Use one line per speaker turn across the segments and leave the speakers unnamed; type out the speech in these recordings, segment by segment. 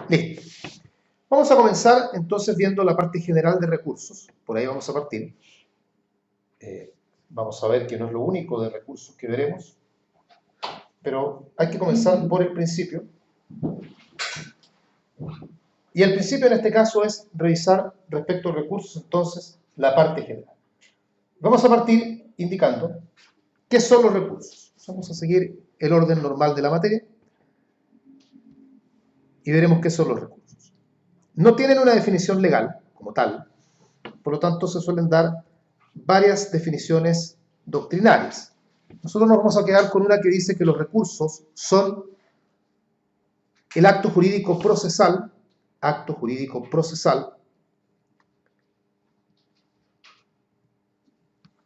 Listo. Vamos a comenzar entonces viendo la parte general de recursos. Por ahí vamos a partir. Vamos a ver que no es lo único de recursos que veremos, pero hay que comenzar por el principio. Y el principio en este caso es revisar respecto a recursos, entonces, la parte general. Vamos a partir indicando qué son los recursos. Vamos a seguir el orden normal de la materia y veremos qué son los recursos. No tienen una definición legal como tal, por lo tanto se suelen dar varias definiciones doctrinarias. Nosotros nos vamos a quedar con una que dice que los recursos son el acto jurídico procesal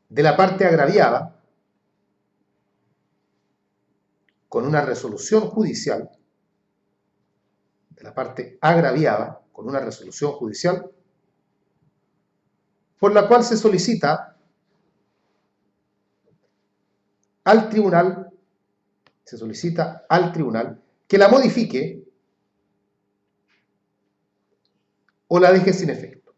de la parte agraviada con una resolución judicial, por la cual se solicita al tribunal que la modifique o la deje sin efecto.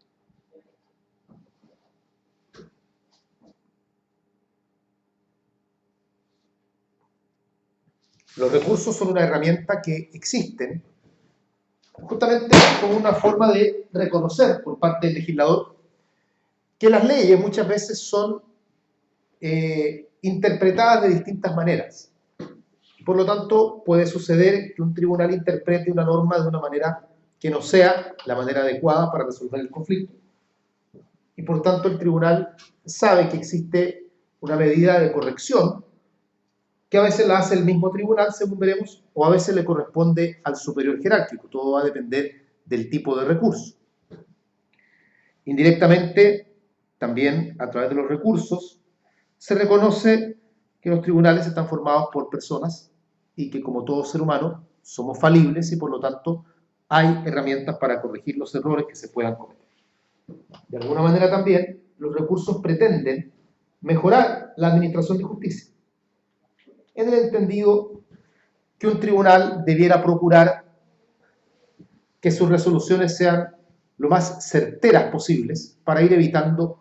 Los recursos son una herramienta que existen justamente como una forma de reconocer por parte del legislador que las leyes muchas veces son interpretadas de distintas maneras. Por lo tanto, puede suceder que un tribunal interprete una norma de una manera que no sea la manera adecuada para resolver el conflicto. Y por tanto, el tribunal sabe que existe una medida de corrección que a veces la hace el mismo tribunal, según veremos, o a veces le corresponde al superior jerárquico. Todo va a depender del tipo de recurso. Indirectamente, también a través de los recursos, se reconoce que los tribunales están formados por personas y que, como todo ser humano, somos falibles y por lo tanto hay herramientas para corregir los errores que se puedan cometer. De alguna manera también, los recursos pretenden mejorar la administración de justicia, en el entendido que un tribunal debiera procurar que sus resoluciones sean lo más certeras posibles para ir evitando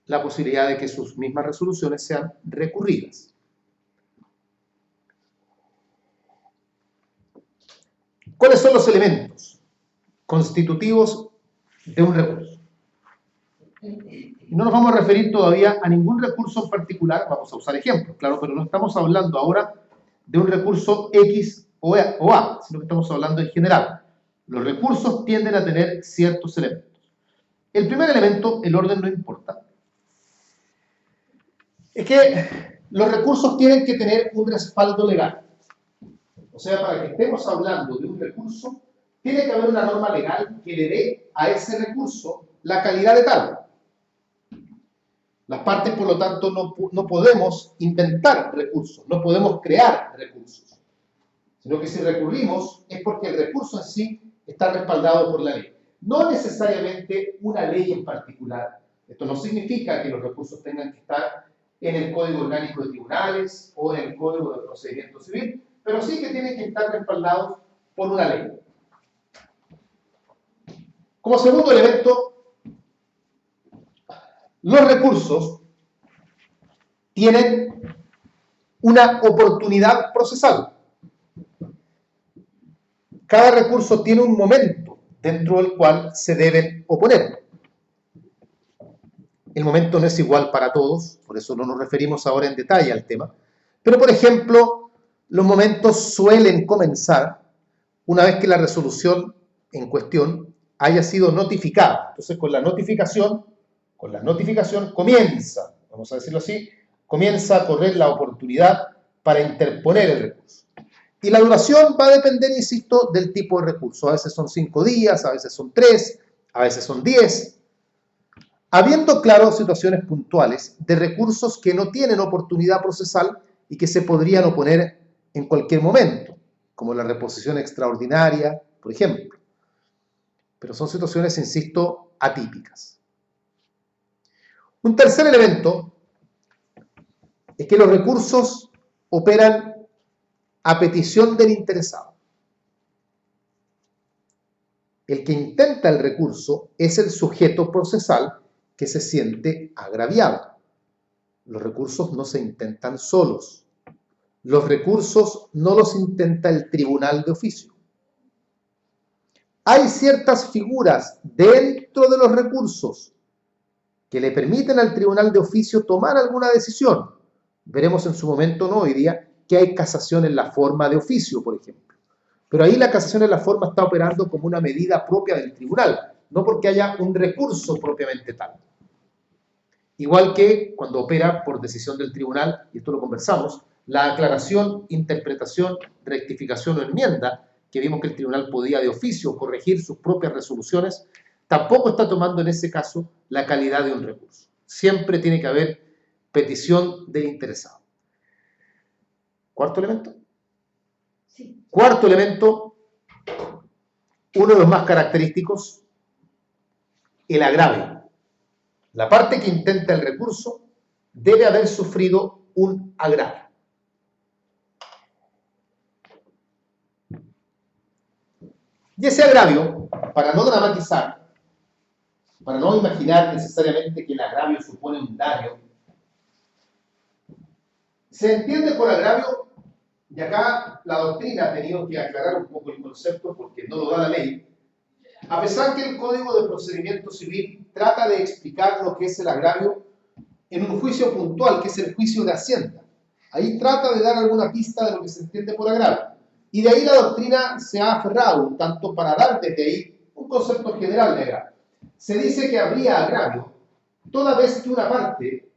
la posibilidad de que sus mismas resoluciones sean recurridas. ¿Cuáles son los elementos constitutivos de un recurso? No nos vamos a referir todavía a ningún recurso en particular, vamos a usar ejemplos, claro, pero no estamos hablando ahora de un recurso X o A, sino que estamos hablando en general. Los recursos tienden a tener ciertos elementos. El primer elemento, el orden no importa, es que los recursos tienen que tener un respaldo legal. O sea, para que estemos hablando de un recurso, tiene que haber una norma legal que le dé a ese recurso la calidad de tal. Las partes, por lo tanto, no podemos inventar recursos, no podemos crear recursos, sino que si recurrimos es porque el recurso en sí está respaldado por la ley. No necesariamente una ley en particular. Esto no significa que los recursos tengan que estar en el Código Orgánico de Tribunales o en el Código de Procedimiento Civil, pero sí que tienen que estar respaldados por una ley. Como segundo elemento, los recursos tienen una oportunidad procesal. Cada recurso tiene un momento dentro del cual se deben oponer. El momento no es igual para todos, por eso no nos referimos ahora en detalle al tema. Pero, por ejemplo, los momentos suelen comenzar una vez que la resolución en cuestión haya sido notificada. Entonces, con la notificación comienza, vamos a decirlo así, comienza a correr la oportunidad para interponer el recurso. Y la duración va a depender, insisto, del tipo de recurso. A veces son 5 días, a veces son 3, a veces son 10. Habiendo, claro, situaciones puntuales de recursos que no tienen oportunidad procesal y que se podrían oponer en cualquier momento, como la reposición extraordinaria, por ejemplo. Pero son situaciones, insisto, atípicas. Un tercer elemento es que los recursos operan a petición del interesado. El que intenta el recurso es el sujeto procesal que se siente agraviado. Los recursos no se intentan solos. Los recursos no los intenta el tribunal de oficio. Hay ciertas figuras dentro de los recursos que le permiten al tribunal de oficio tomar alguna decisión. Veremos en su momento, no hoy día, que hay casación en la forma de oficio, por ejemplo. Pero ahí la casación en la forma está operando como una medida propia del tribunal, no porque haya un recurso propiamente tal. Igual que cuando opera por decisión del tribunal, y esto lo conversamos, la aclaración, interpretación, rectificación o enmienda, que vimos que el tribunal podía de oficio corregir sus propias resoluciones, tampoco está tomando en ese caso la calidad de un recurso. Siempre tiene que haber petición del interesado. ¿Cuarto elemento? Sí. Cuarto elemento, uno de los más característicos, el agravio. La parte que intenta el recurso debe haber sufrido un agravio. Y ese agravio, para no dramatizar, para no imaginar necesariamente que el agravio supone un daño, se entiende por agravio, y acá la doctrina ha tenido que aclarar un poco el concepto porque no lo da la ley, a pesar que el Código de Procedimiento Civil trata de explicar lo que es el agravio en un juicio puntual, que es el juicio de Hacienda. Ahí trata de dar alguna pista de lo que se entiende por agravio. Y de ahí la doctrina se ha aferrado un tanto para dar desde ahí un concepto general de agravio. Se dice que habría agravio toda vez que una parte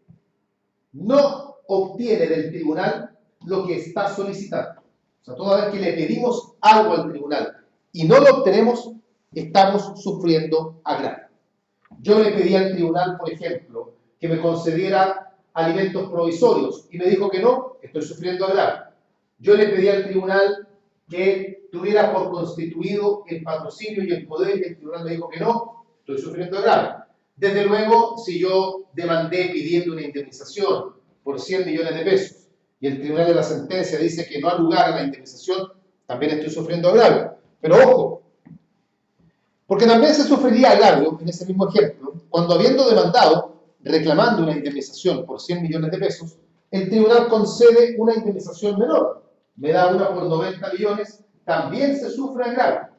no obtiene del tribunal lo que está solicitando. O sea, toda vez que le pedimos algo al tribunal y no lo obtenemos, estamos sufriendo agravio. Yo le pedí al tribunal, por ejemplo, que me concediera alimentos provisorios y me dijo que no, estoy sufriendo agravio. Yo le pedí al tribunal que tuviera por constituido el patrocinio y el poder y el tribunal me dijo que no, estoy sufriendo agravio. Desde luego, si yo demandé pidiendo una indemnización por 100 millones de pesos y el tribunal de la sentencia dice que no ha lugar a la indemnización, también estoy sufriendo agravio. Pero ojo, porque también se sufriría agravio, en ese mismo ejemplo, cuando habiendo demandado, reclamando una indemnización por 100 millones de pesos, el tribunal concede una indemnización menor, me da una por 90 millones, también se sufre agravio.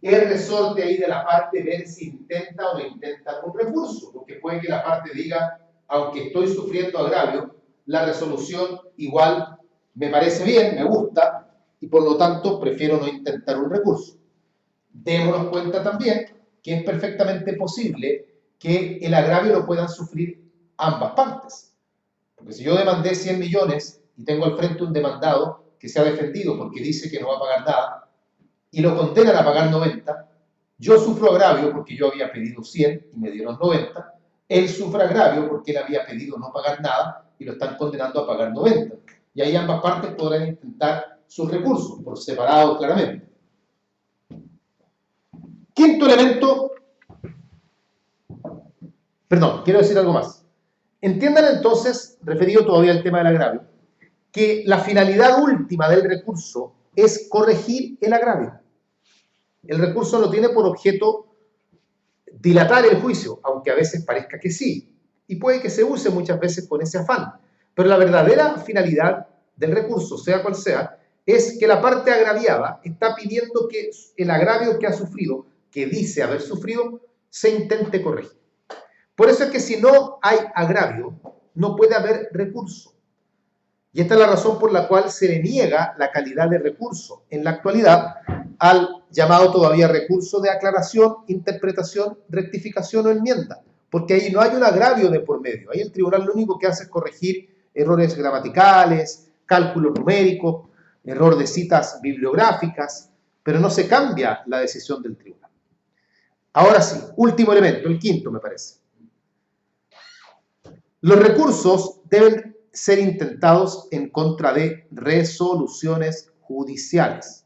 Es resorte ahí de la parte ver si intenta o no intenta un recurso, porque puede que la parte diga, aunque estoy sufriendo agravio, la resolución igual me parece bien, me gusta, y por lo tanto prefiero no intentar un recurso. Démonos cuenta también que es perfectamente posible que el agravio lo puedan sufrir ambas partes. Porque si yo demandé 100 millones y tengo al frente un demandado que se ha defendido porque dice que no va a pagar nada, y lo condenan a pagar 90, yo sufro agravio porque yo había pedido 100 y me dieron 90, él sufre agravio porque él había pedido no pagar nada y lo están condenando a pagar 90. Y ahí ambas partes podrán intentar sus recursos, por separado claramente. Quinto elemento, perdón, quiero decir algo más. Entiendan entonces, referido todavía al tema del agravio, que la finalidad última del recurso es corregir el agravio. El recurso no tiene por objeto dilatar el juicio, aunque a veces parezca que sí, y puede que se use muchas veces con ese afán, pero la verdadera finalidad del recurso, sea cual sea, es que la parte agraviada está pidiendo que el agravio que ha sufrido, que dice haber sufrido, se intente corregir. Por eso es que si no hay agravio, no puede haber recurso. Y esta es la razón por la cual se le niega la calidad de recurso en la actualidad al llamado todavía recurso de aclaración, interpretación, rectificación o enmienda, porque ahí no hay un agravio de por medio. Ahí el tribunal lo único que hace es corregir errores gramaticales, cálculos numéricos, error de citas bibliográficas, pero no se cambia la decisión del tribunal. Ahora sí, último elemento, el quinto me parece. Los recursos deben ser intentados en contra de resoluciones judiciales.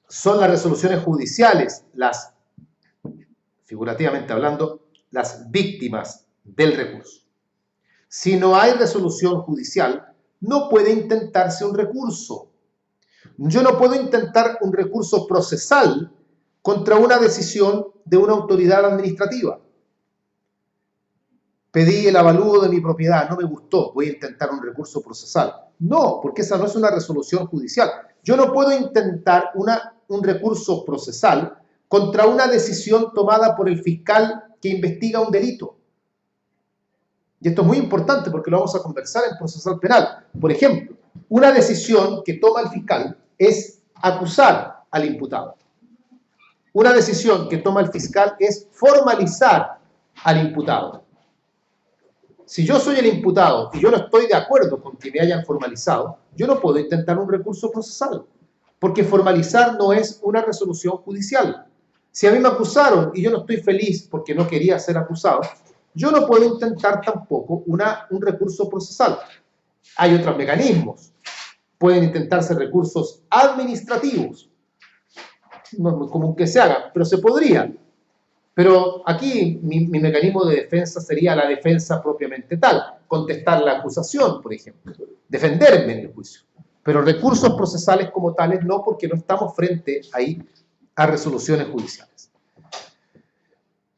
Son las resoluciones judiciales, figurativamente hablando, las víctimas del recurso. Si no hay resolución judicial, no puede intentarse un recurso. Yo no puedo intentar un recurso procesal contra una decisión de una autoridad administrativa. Pedí el avalúo de mi propiedad, no me gustó, voy a intentar un recurso procesal. No, porque esa no es una resolución judicial. Yo no puedo intentar un recurso procesal contra una decisión tomada por el fiscal que investiga un delito. Y esto es muy importante porque lo vamos a conversar en procesal penal. Por ejemplo, una decisión que toma el fiscal es acusar al imputado. Una decisión que toma el fiscal es formalizar al imputado. Si yo soy el imputado y yo no estoy de acuerdo con que me hayan formalizado, yo no puedo intentar un recurso procesal, porque formalizar no es una resolución judicial. Si a mí me acusaron y yo no estoy feliz porque no quería ser acusado, yo no puedo intentar tampoco un recurso procesal. Hay otros mecanismos. Pueden intentarse recursos administrativos. No es muy común que se haga, pero se podría. Pero aquí mi mecanismo de defensa sería la defensa propiamente tal, contestar la acusación, por ejemplo, defenderme en el juicio. Pero recursos procesales como tales no, porque no estamos frente ahí a resoluciones judiciales.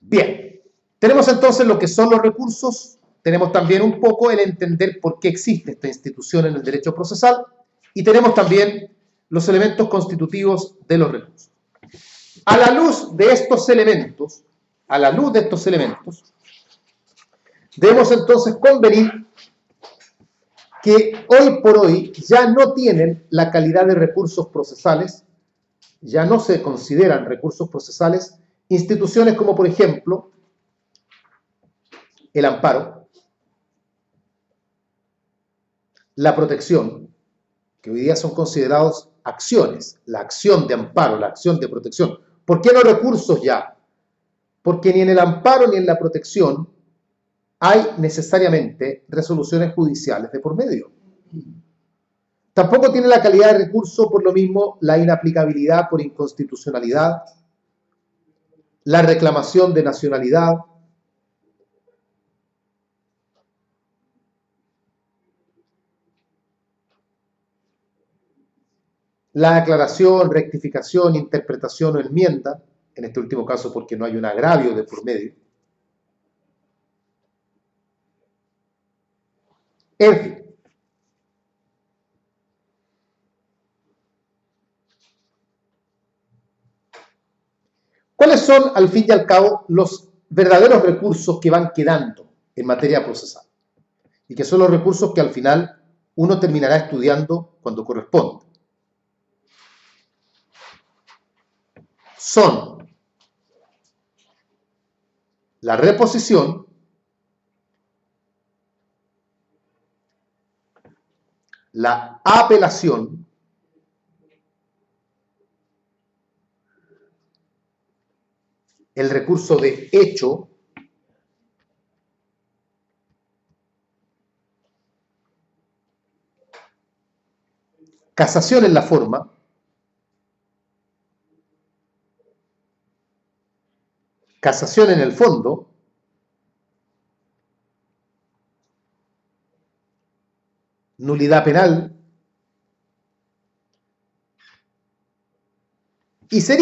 Bien, tenemos entonces lo que son los recursos, tenemos también un poco el entender por qué existe esta institución en el derecho procesal y tenemos también los elementos constitutivos de los recursos. A la luz de estos elementos, debemos entonces convenir que hoy por hoy ya no tienen la calidad de recursos procesales, ya no se consideran recursos procesales, instituciones como por ejemplo el amparo, la protección, que hoy día son considerados acciones, la acción de amparo, la acción de protección. ¿Por qué no recursos ya? Porque ni en el amparo ni en la protección hay necesariamente resoluciones judiciales de por medio. Tampoco tiene la calidad de recurso, por lo mismo, la inaplicabilidad por inconstitucionalidad, la reclamación de nacionalidad, la aclaración, rectificación, interpretación o enmienda, en este último caso porque no hay un agravio de por medio. En fin. ¿Cuáles son, al fin y al cabo, los verdaderos recursos que van quedando en materia procesal? Y que son los recursos que al final uno terminará estudiando cuando corresponda. Son la reposición, la apelación, el recurso de hecho, casación en la forma, casación en el fondo, nulidad penal, y se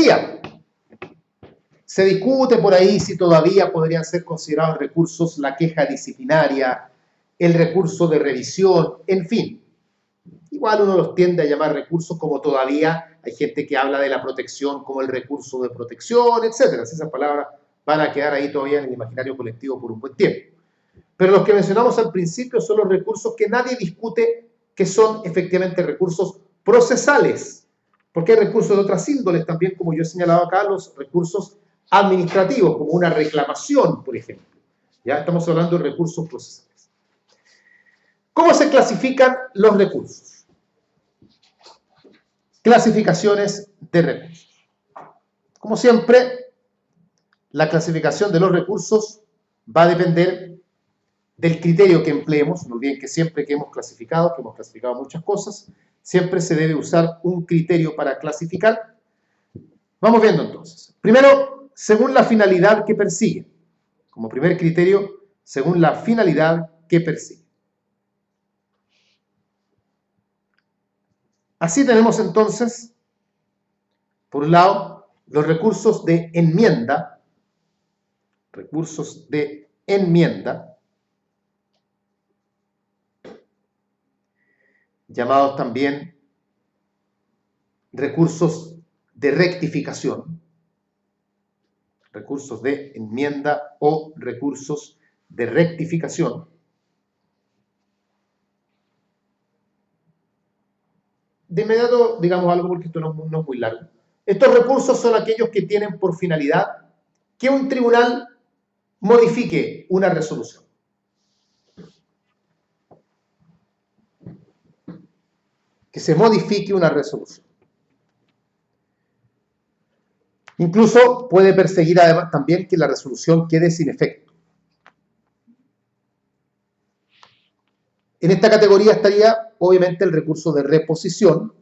discute por ahí si todavía podrían ser considerados recursos la queja disciplinaria, el recurso de revisión, en fin. Igual uno los tiende a llamar recursos, como todavía hay gente que habla de la protección como el recurso de protección, etc. Esas palabras van a quedar ahí todavía en el imaginario colectivo por un buen tiempo. Pero los que mencionamos al principio son los recursos que nadie discute que son efectivamente recursos procesales, porque hay recursos de otras índoles también, como yo he señalado acá, los recursos administrativos, como una reclamación, por ejemplo. Ya estamos hablando de recursos procesales. ¿Cómo se clasifican los recursos? Clasificaciones de recursos. Como siempre, la clasificación de los recursos va a depender del criterio que empleemos. No olviden que siempre que hemos clasificado muchas cosas, siempre se debe usar un criterio para clasificar. Vamos viendo entonces. Primero, según la finalidad que persigue. Como primer criterio, según la finalidad que persigue. Así tenemos entonces, por un lado, los recursos de enmienda, llamados también recursos de rectificación, recursos de enmienda o recursos de rectificación. De inmediato digamos algo porque esto no es muy largo. Estos recursos son aquellos que tienen por finalidad que un tribunal modifique una resolución. Que se modifique una resolución. Incluso puede perseguir además también que la resolución quede sin efecto. En esta categoría estaría obviamente el recurso de reposición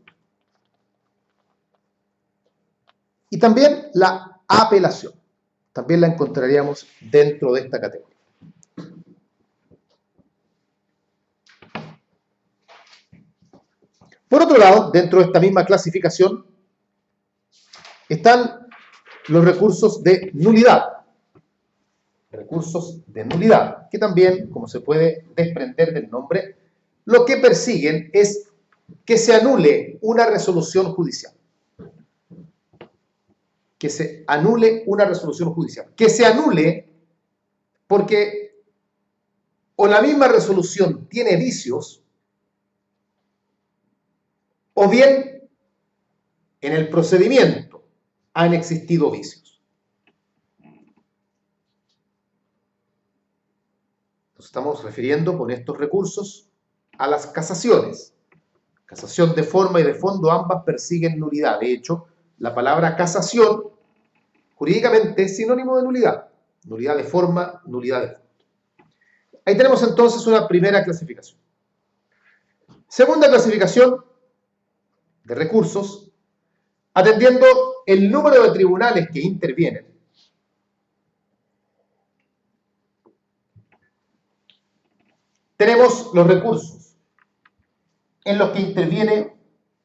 y también la apelación. También la encontraríamos dentro de esta categoría. Por otro lado, dentro de esta misma clasificación están los recursos de nulidad. Recursos de nulidad, que también, como se puede desprender del nombre, lo que persiguen es que se anule una resolución judicial. Que se anule una resolución judicial. Que se anule porque o la misma resolución tiene vicios, o bien en el procedimiento han existido vicios. Nos estamos refiriendo con estos recursos a las casaciones. Casación de forma y de fondo, ambas persiguen nulidad. De hecho, la palabra casación jurídicamente es sinónimo de nulidad. Nulidad de forma, nulidad de fondo. Ahí tenemos entonces una primera clasificación. Segunda clasificación de recursos, atendiendo el número de tribunales que intervienen. Tenemos los recursos en los que interviene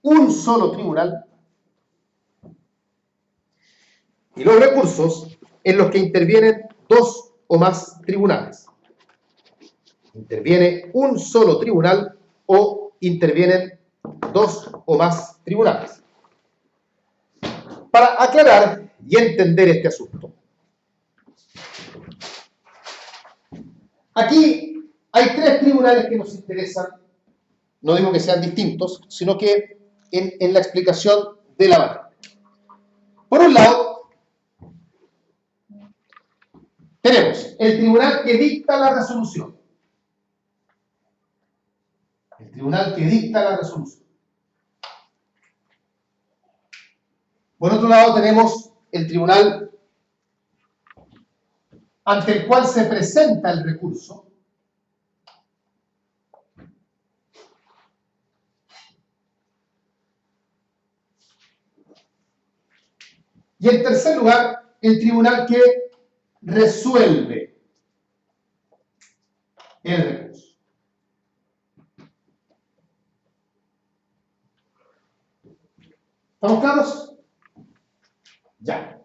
un solo tribunal y los recursos en los que intervienen dos o más tribunales. Interviene un solo tribunal o intervienen dos o más tribunales. Para aclarar y entender este asunto, aquí hay tres tribunales que nos interesan. No digo que sean distintos, sino que en la explicación de la materia. Por un lado, tenemos el tribunal que dicta la resolución. El tribunal que dicta la resolución. Por otro lado, tenemos el tribunal ante el cual se presenta el recurso. Y en tercer lugar, el tribunal que resuelve el recurso. ¿Estamos claros? Ya.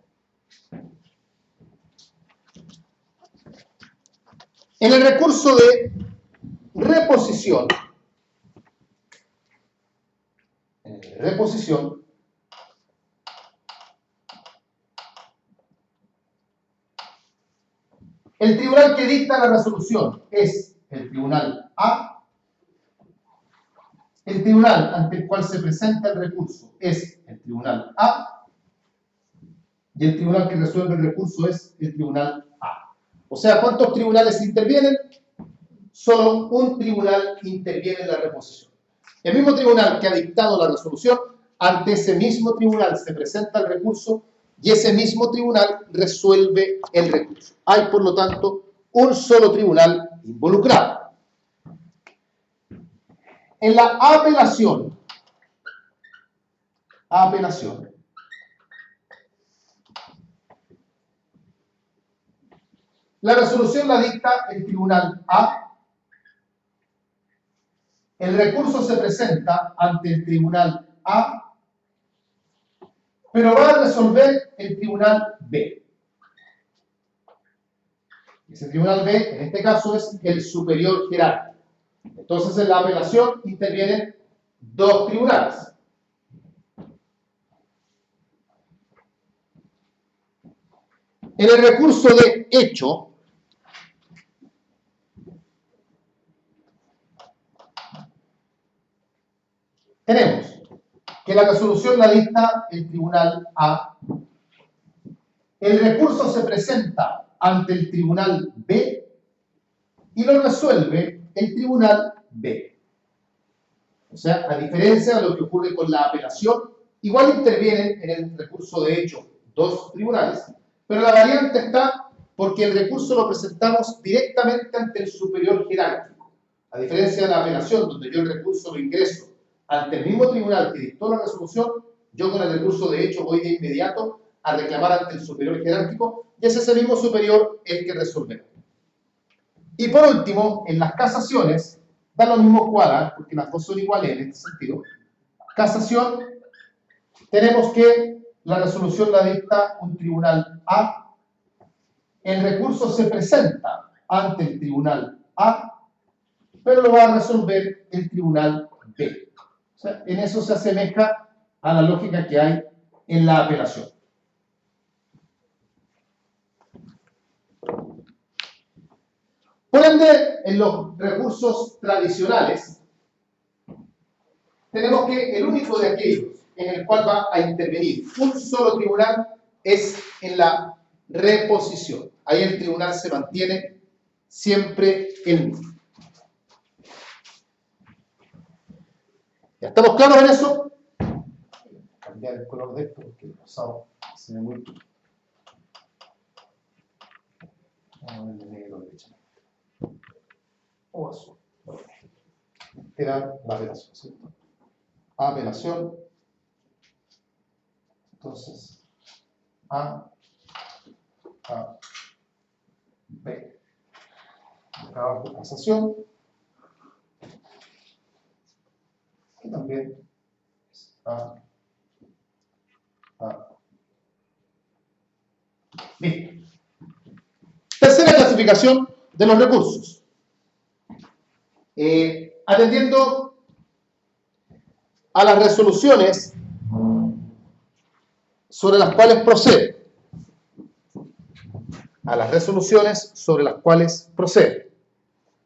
En el recurso de reposición, el tribunal que dicta la resolución es el tribunal A. El tribunal ante el cual se presenta el recurso es el tribunal A. Y el tribunal que resuelve el recurso es el tribunal A. O sea, ¿cuántos tribunales intervienen? Solo un tribunal interviene en la reposición. El mismo tribunal que ha dictado la resolución, ante ese mismo tribunal se presenta el recurso y ese mismo tribunal resuelve el recurso. Hay, por lo tanto, un solo tribunal involucrado. En la apelación, la resolución la dicta el tribunal A. El recurso se presenta ante el tribunal A, pero va a resolver el tribunal B. Ese tribunal B, en este caso, es el superior jerárquico. Entonces, en la apelación intervienen dos tribunales. En el recurso de hecho, tenemos que la resolución la dicta el tribunal A. El recurso se presenta ante el tribunal B y lo resuelve el tribunal B. O sea, a diferencia de lo que ocurre con la apelación, igual intervienen en el recurso de hecho dos tribunales, pero la variante está porque el recurso lo presentamos directamente ante el superior jerárquico. A diferencia de la apelación, donde yo el recurso lo ingreso ante el mismo tribunal que dictó la resolución, yo con el recurso de hecho voy de inmediato a reclamar ante el superior jerárquico y es ese mismo superior el que resuelve. Y por último, en las casaciones, da lo mismo cuadra, porque las dos son iguales en este sentido. Casación, tenemos que la resolución la dicta un tribunal A, el recurso se presenta ante el tribunal A, pero lo va a resolver el tribunal B. O sea, en eso se asemeja a la lógica que hay en la apelación. Por ende, en los recursos tradicionales, tenemos que el único de aquellos en el cual va a intervenir un solo tribunal es en la reposición. Ahí el tribunal se mantiene siempre el mismo. ¿Ya estamos claros en eso? Voy a cambiar el color de esto porque el rosado se ve muy... Vamos a ver el negro derechamente. O azul. Era la apelación, ¿cierto? Apelación. Entonces, A, B. Acá abajo, casación. Y también es A. Bien. Tercera clasificación de los recursos. Atendiendo a las resoluciones sobre las cuales procede. A las resoluciones sobre las cuales procede.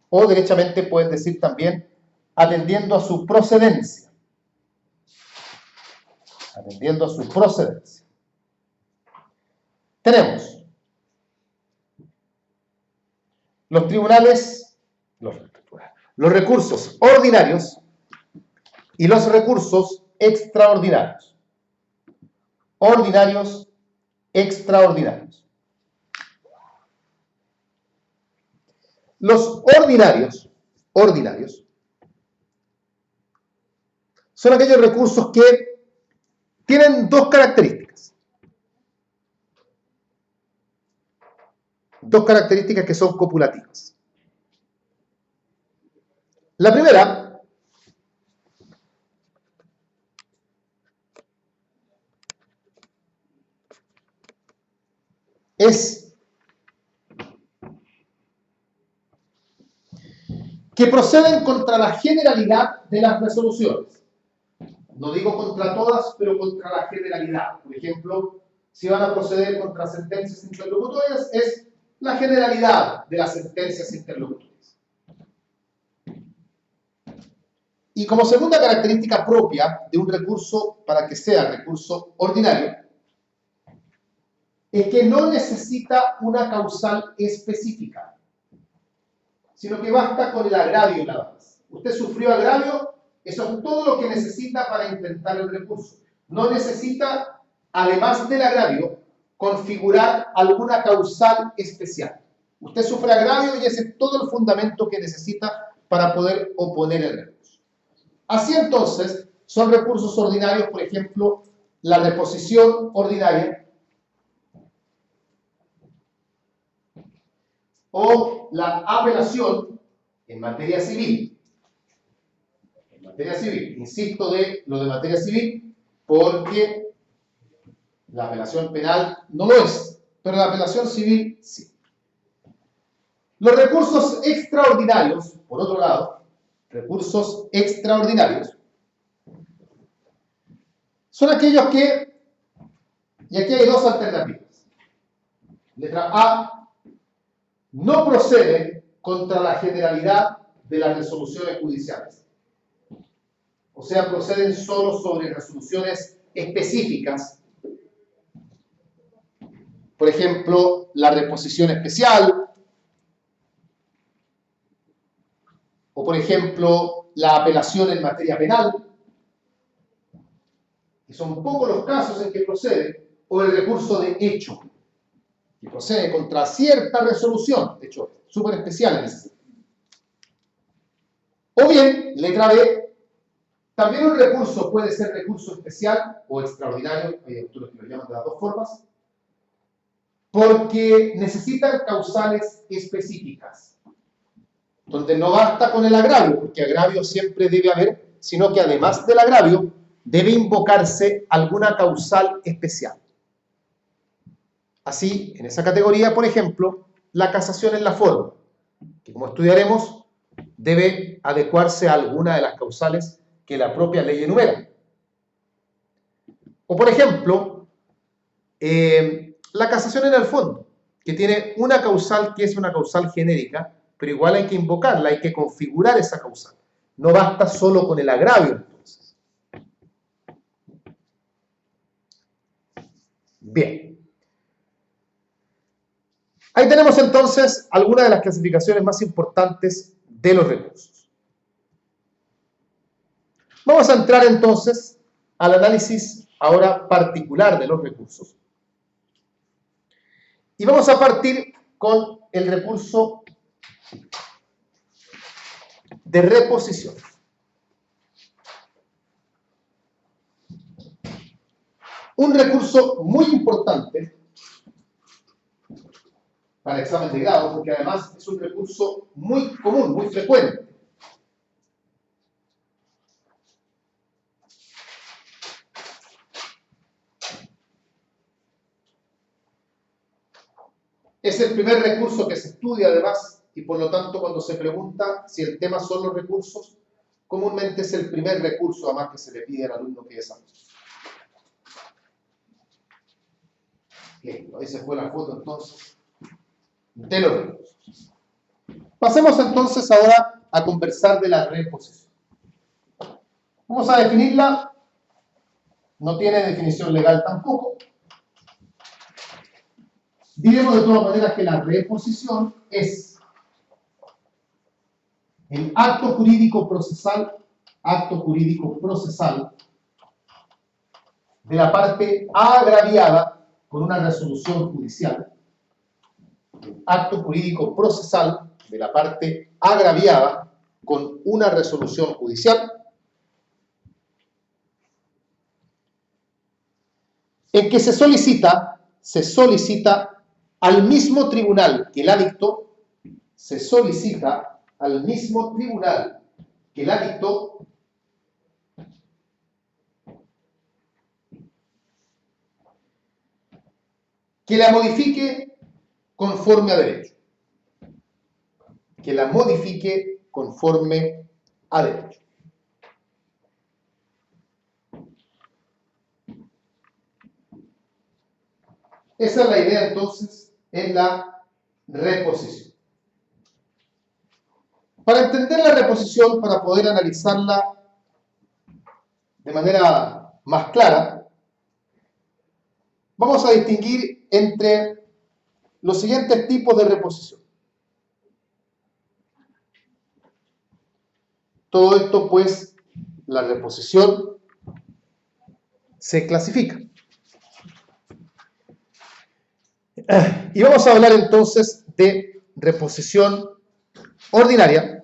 O derechamente puedes decir también atendiendo a su procedencia. Atendiendo a su procedencia. Tenemos los tribunales, los recursos ordinarios y los recursos extraordinarios. Ordinarios, extraordinarios. Los ordinarios son aquellos recursos que tienen dos características. Dos características que son copulativas. La primera es que proceden contra la generalidad de las resoluciones. No digo contra todas, pero contra la generalidad. Por ejemplo, si van a proceder contra sentencias interlocutorias, es la generalidad de las sentencias interlocutorias. Y como segunda característica propia de un recurso para que sea recurso ordinario, es que no necesita una causal específica, sino que basta con el agravio nada más. Usted sufrió agravio, eso es todo lo que necesita para intentar el recurso. No necesita, además del agravio, configurar alguna causal especial. Usted sufre agravio y ese es todo el fundamento que necesita para poder oponer el recurso. Así entonces, son recursos ordinarios, por ejemplo, la reposición ordinaria o la apelación en materia civil. materia civil. Insisto de lo de materia civil porque la apelación penal no lo es, pero la apelación civil sí. Los recursos extraordinarios, por otro lado, recursos extraordinarios, son aquellos que, y aquí hay dos alternativas. Letra A, no procede contra la generalidad de las resoluciones judiciales. O sea, proceden solo sobre resoluciones específicas. Por ejemplo, la reposición especial, o por ejemplo, la apelación en materia penal, que son pocos los casos en que procede, o el recurso de hecho, que procede contra cierta resolución, de hecho, súper especial en ese sentido. O bien, letra B, también un recurso puede ser recurso especial o extraordinario, hay autores que lo llaman de las dos formas, porque necesitan causales específicas, donde no basta con el agravio, porque agravio siempre debe haber, sino que además del agravio, debe invocarse alguna causal especial. Así, en esa categoría, por ejemplo, la casación en la forma, que como estudiaremos, debe adecuarse a alguna de las causales que la propia ley enumera. O, por ejemplo, la casación en el fondo, que tiene una causal que es una causal genérica, pero igual hay que invocarla, hay que configurar esa causal. No basta solo con el agravio, entonces. Bien. Ahí tenemos entonces algunas de las clasificaciones más importantes de los recursos. Vamos a entrar entonces al análisis ahora particular de los recursos. Y vamos a partir con el recurso de reposición. Un recurso muy importante para examen de grado, porque además es un recurso muy común, muy frecuente. Es el primer recurso que se estudia además, y por lo tanto cuando se pregunta si el tema son los recursos, comúnmente es el primer recurso además que se le pide al alumno que desarrolle. Bien, ahí se fue la foto entonces de los recursos. Pasemos entonces ahora a conversar de la reposición. Vamos a definirla, no tiene definición legal tampoco. Diremos de todas maneras que la reposición es el acto jurídico procesal de la parte agraviada con una resolución judicial. El acto jurídico procesal de la parte agraviada con una resolución judicial en que se solicita al mismo tribunal que la dictó, que la modifique conforme a derecho. Esa es la idea entonces en la reposición. Para entender la reposición, para poder analizarla de manera más clara, vamos a distinguir entre los siguientes tipos de reposición. Todo esto, pues, la reposición se clasifica. Y vamos a hablar entonces de reposición ordinaria,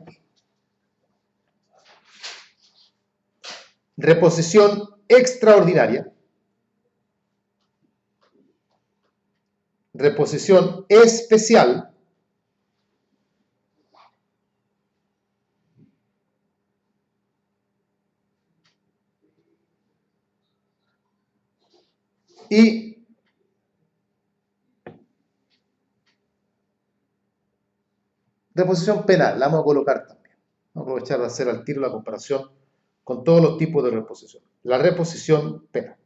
reposición extraordinaria, reposición especial, Y reposición penal, la vamos a colocar también. Vamos a aprovechar de hacer al tiro la comparación con todos los tipos de reposición. La reposición penal.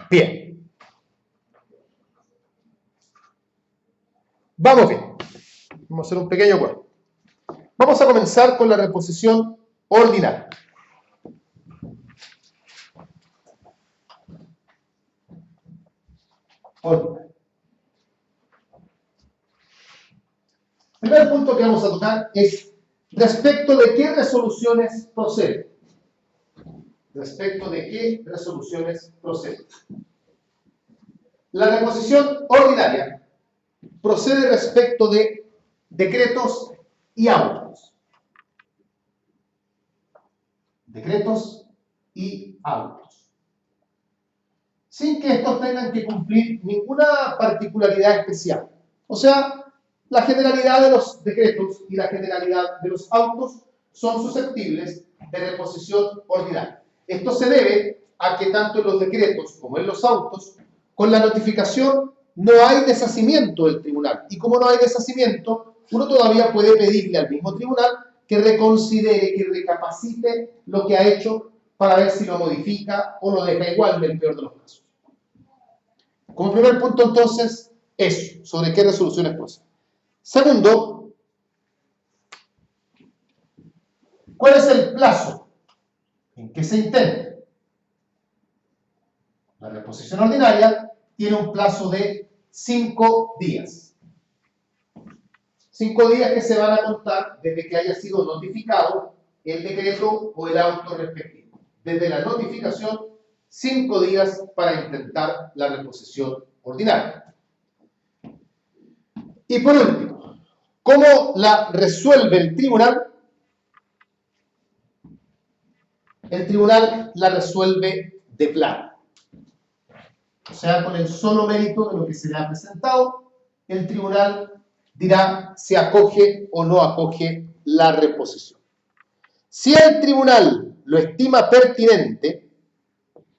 Bien. Vamos bien. Vamos a hacer un pequeño cuadro. Vamos a comenzar con la reposición ordinaria. El primer punto que vamos a tocar es respecto de qué resoluciones proceden. Respecto de qué resoluciones proceden. La reposición ordinaria procede respecto de decretos y autos. Decretos y autos. Sin que estos tengan que cumplir ninguna particularidad especial. O sea, la generalidad de los decretos y la generalidad de los autos son susceptibles de reposición ordinaria. Esto se debe a que tanto en los decretos como en los autos, con la notificación no hay deshacimiento del tribunal. Y como no hay deshacimiento, uno todavía puede pedirle al mismo tribunal que reconsidere, que recapacite lo que ha hecho para ver si lo modifica o lo deja igual en el peor de los casos. Como primer punto, entonces, eso, sobre qué resoluciones proceden. Segundo, ¿cuál es el plazo en que se intente? La reposición ordinaria tiene un plazo de 5 días. 5 días que se van a contar desde que haya sido notificado el decreto o el auto respectivo. Desde la notificación, 5 días para intentar la reposición ordinaria. Y por último, ¿cómo la resuelve el tribunal? El tribunal la resuelve de plano. O sea, con el solo mérito de lo que se le ha presentado, el tribunal dirá si acoge o no acoge la reposición. Si el tribunal lo estima pertinente,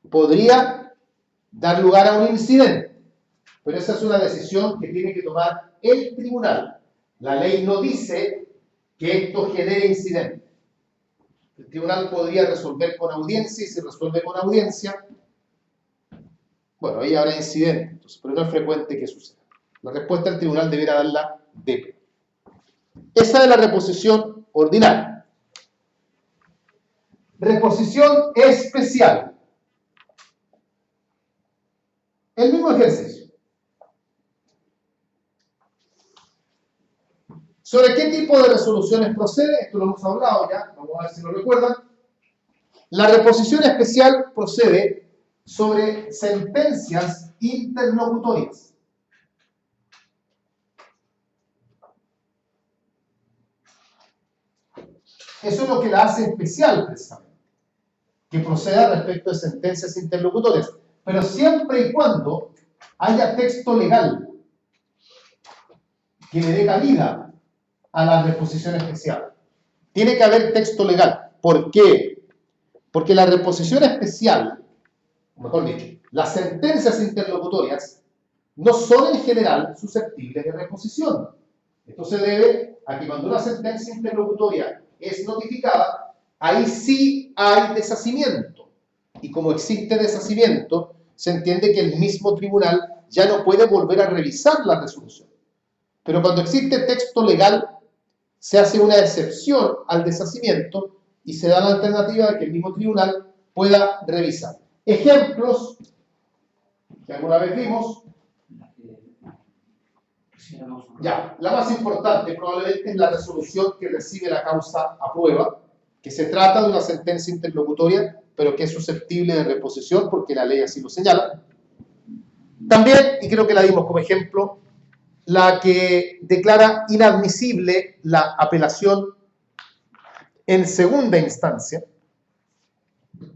podría dar lugar a un incidente. Pero esa es una decisión que tiene que tomar el tribunal. La ley no dice que esto genere incidente. El tribunal podría resolver con audiencia y si resuelve con audiencia, bueno, ahí habrá incidente, entonces, pero no es frecuente que suceda. La respuesta del tribunal deberá darla de pleno. Esa es la reposición ordinaria. Reposición especial. El mismo ejercicio. ¿Sobre qué tipo de resoluciones procede? Esto lo hemos hablado ya, vamos a ver si lo recuerdan. La reposición especial procede sobre sentencias interlocutorias. Eso es lo que la hace especial, precisamente, que proceda respecto de sentencias interlocutorias, pero siempre y cuando haya texto legal que le dé cabida a la reposición especial. Tiene que haber texto legal. ¿Por qué? Porque la reposición especial, mejor dicho, las sentencias interlocutorias no son en general susceptibles de reposición. Esto se debe a que cuando una sentencia interlocutoria es notificada, ahí sí hay deshacimiento. Y como existe deshacimiento, se entiende que el mismo tribunal ya no puede volver a revisar la resolución. Pero cuando existe texto legal, se hace una excepción al deshacimiento y se da la alternativa de que el mismo tribunal pueda revisar. Ejemplos que alguna vez vimos. Ya, la más importante probablemente es la resolución que recibe la causa a prueba, que se trata de una sentencia interlocutoria, pero que es susceptible de reposición porque la ley así lo señala. También, y creo que la dimos como ejemplo, la que declara inadmisible la apelación en segunda instancia,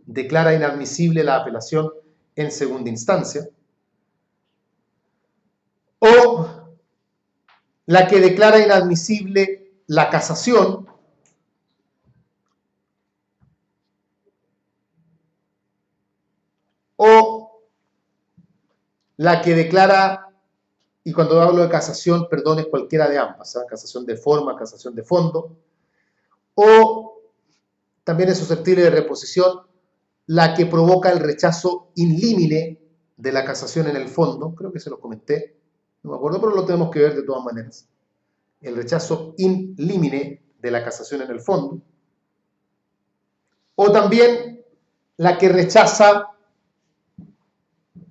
declara inadmisible la apelación en segunda instancia, o la que declara inadmisible la casación o la que declara, y cuando hablo de casación, perdón, es cualquiera de ambas, ¿eh? Casación de forma, casación de fondo, o también es susceptible de reposición la que provoca el rechazo in limine de la casación en el fondo, creo que se lo comenté, no me acuerdo, pero lo tenemos que ver de todas maneras. El rechazo in limine de la casación en el fondo, o también la que rechaza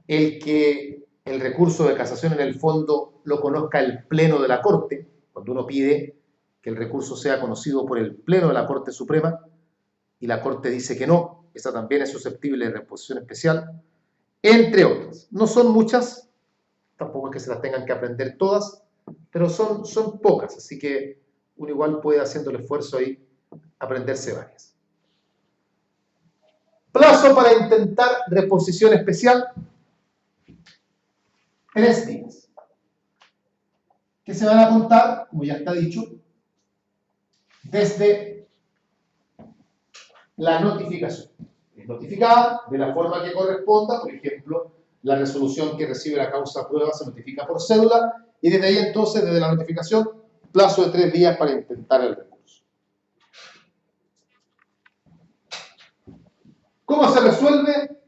el que el recurso de casación en el fondo lo conozca el Pleno de la Corte, cuando uno pide que el recurso sea conocido por el Pleno de la Corte Suprema y la Corte dice que no, esa también es susceptible de reposición especial, entre otras. No son muchas, tampoco es que se las tengan que aprender todas, pero son pocas, así que uno igual puede, haciendo el esfuerzo ahí, aprenderse varias. Plazo para intentar reposición especial, 3 días, que se van a contar, como ya está dicho, desde la notificación. Es notificada de la forma que corresponda, por ejemplo, la resolución que recibe la causa prueba se notifica por cédula, y desde ahí entonces, desde la notificación, plazo de 3 días para intentar el recurso. ¿Cómo se resuelve?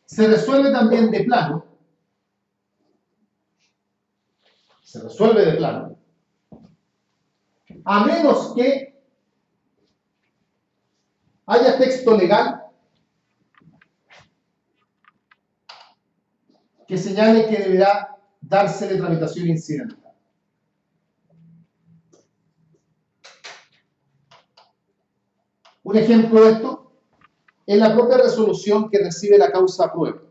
Se resuelve también de plano. Se resuelve de plano. A menos que haya texto legal que señale que deberá dársele tramitación incidental. Un ejemplo de esto es la propia resolución que recibe la causa prueba,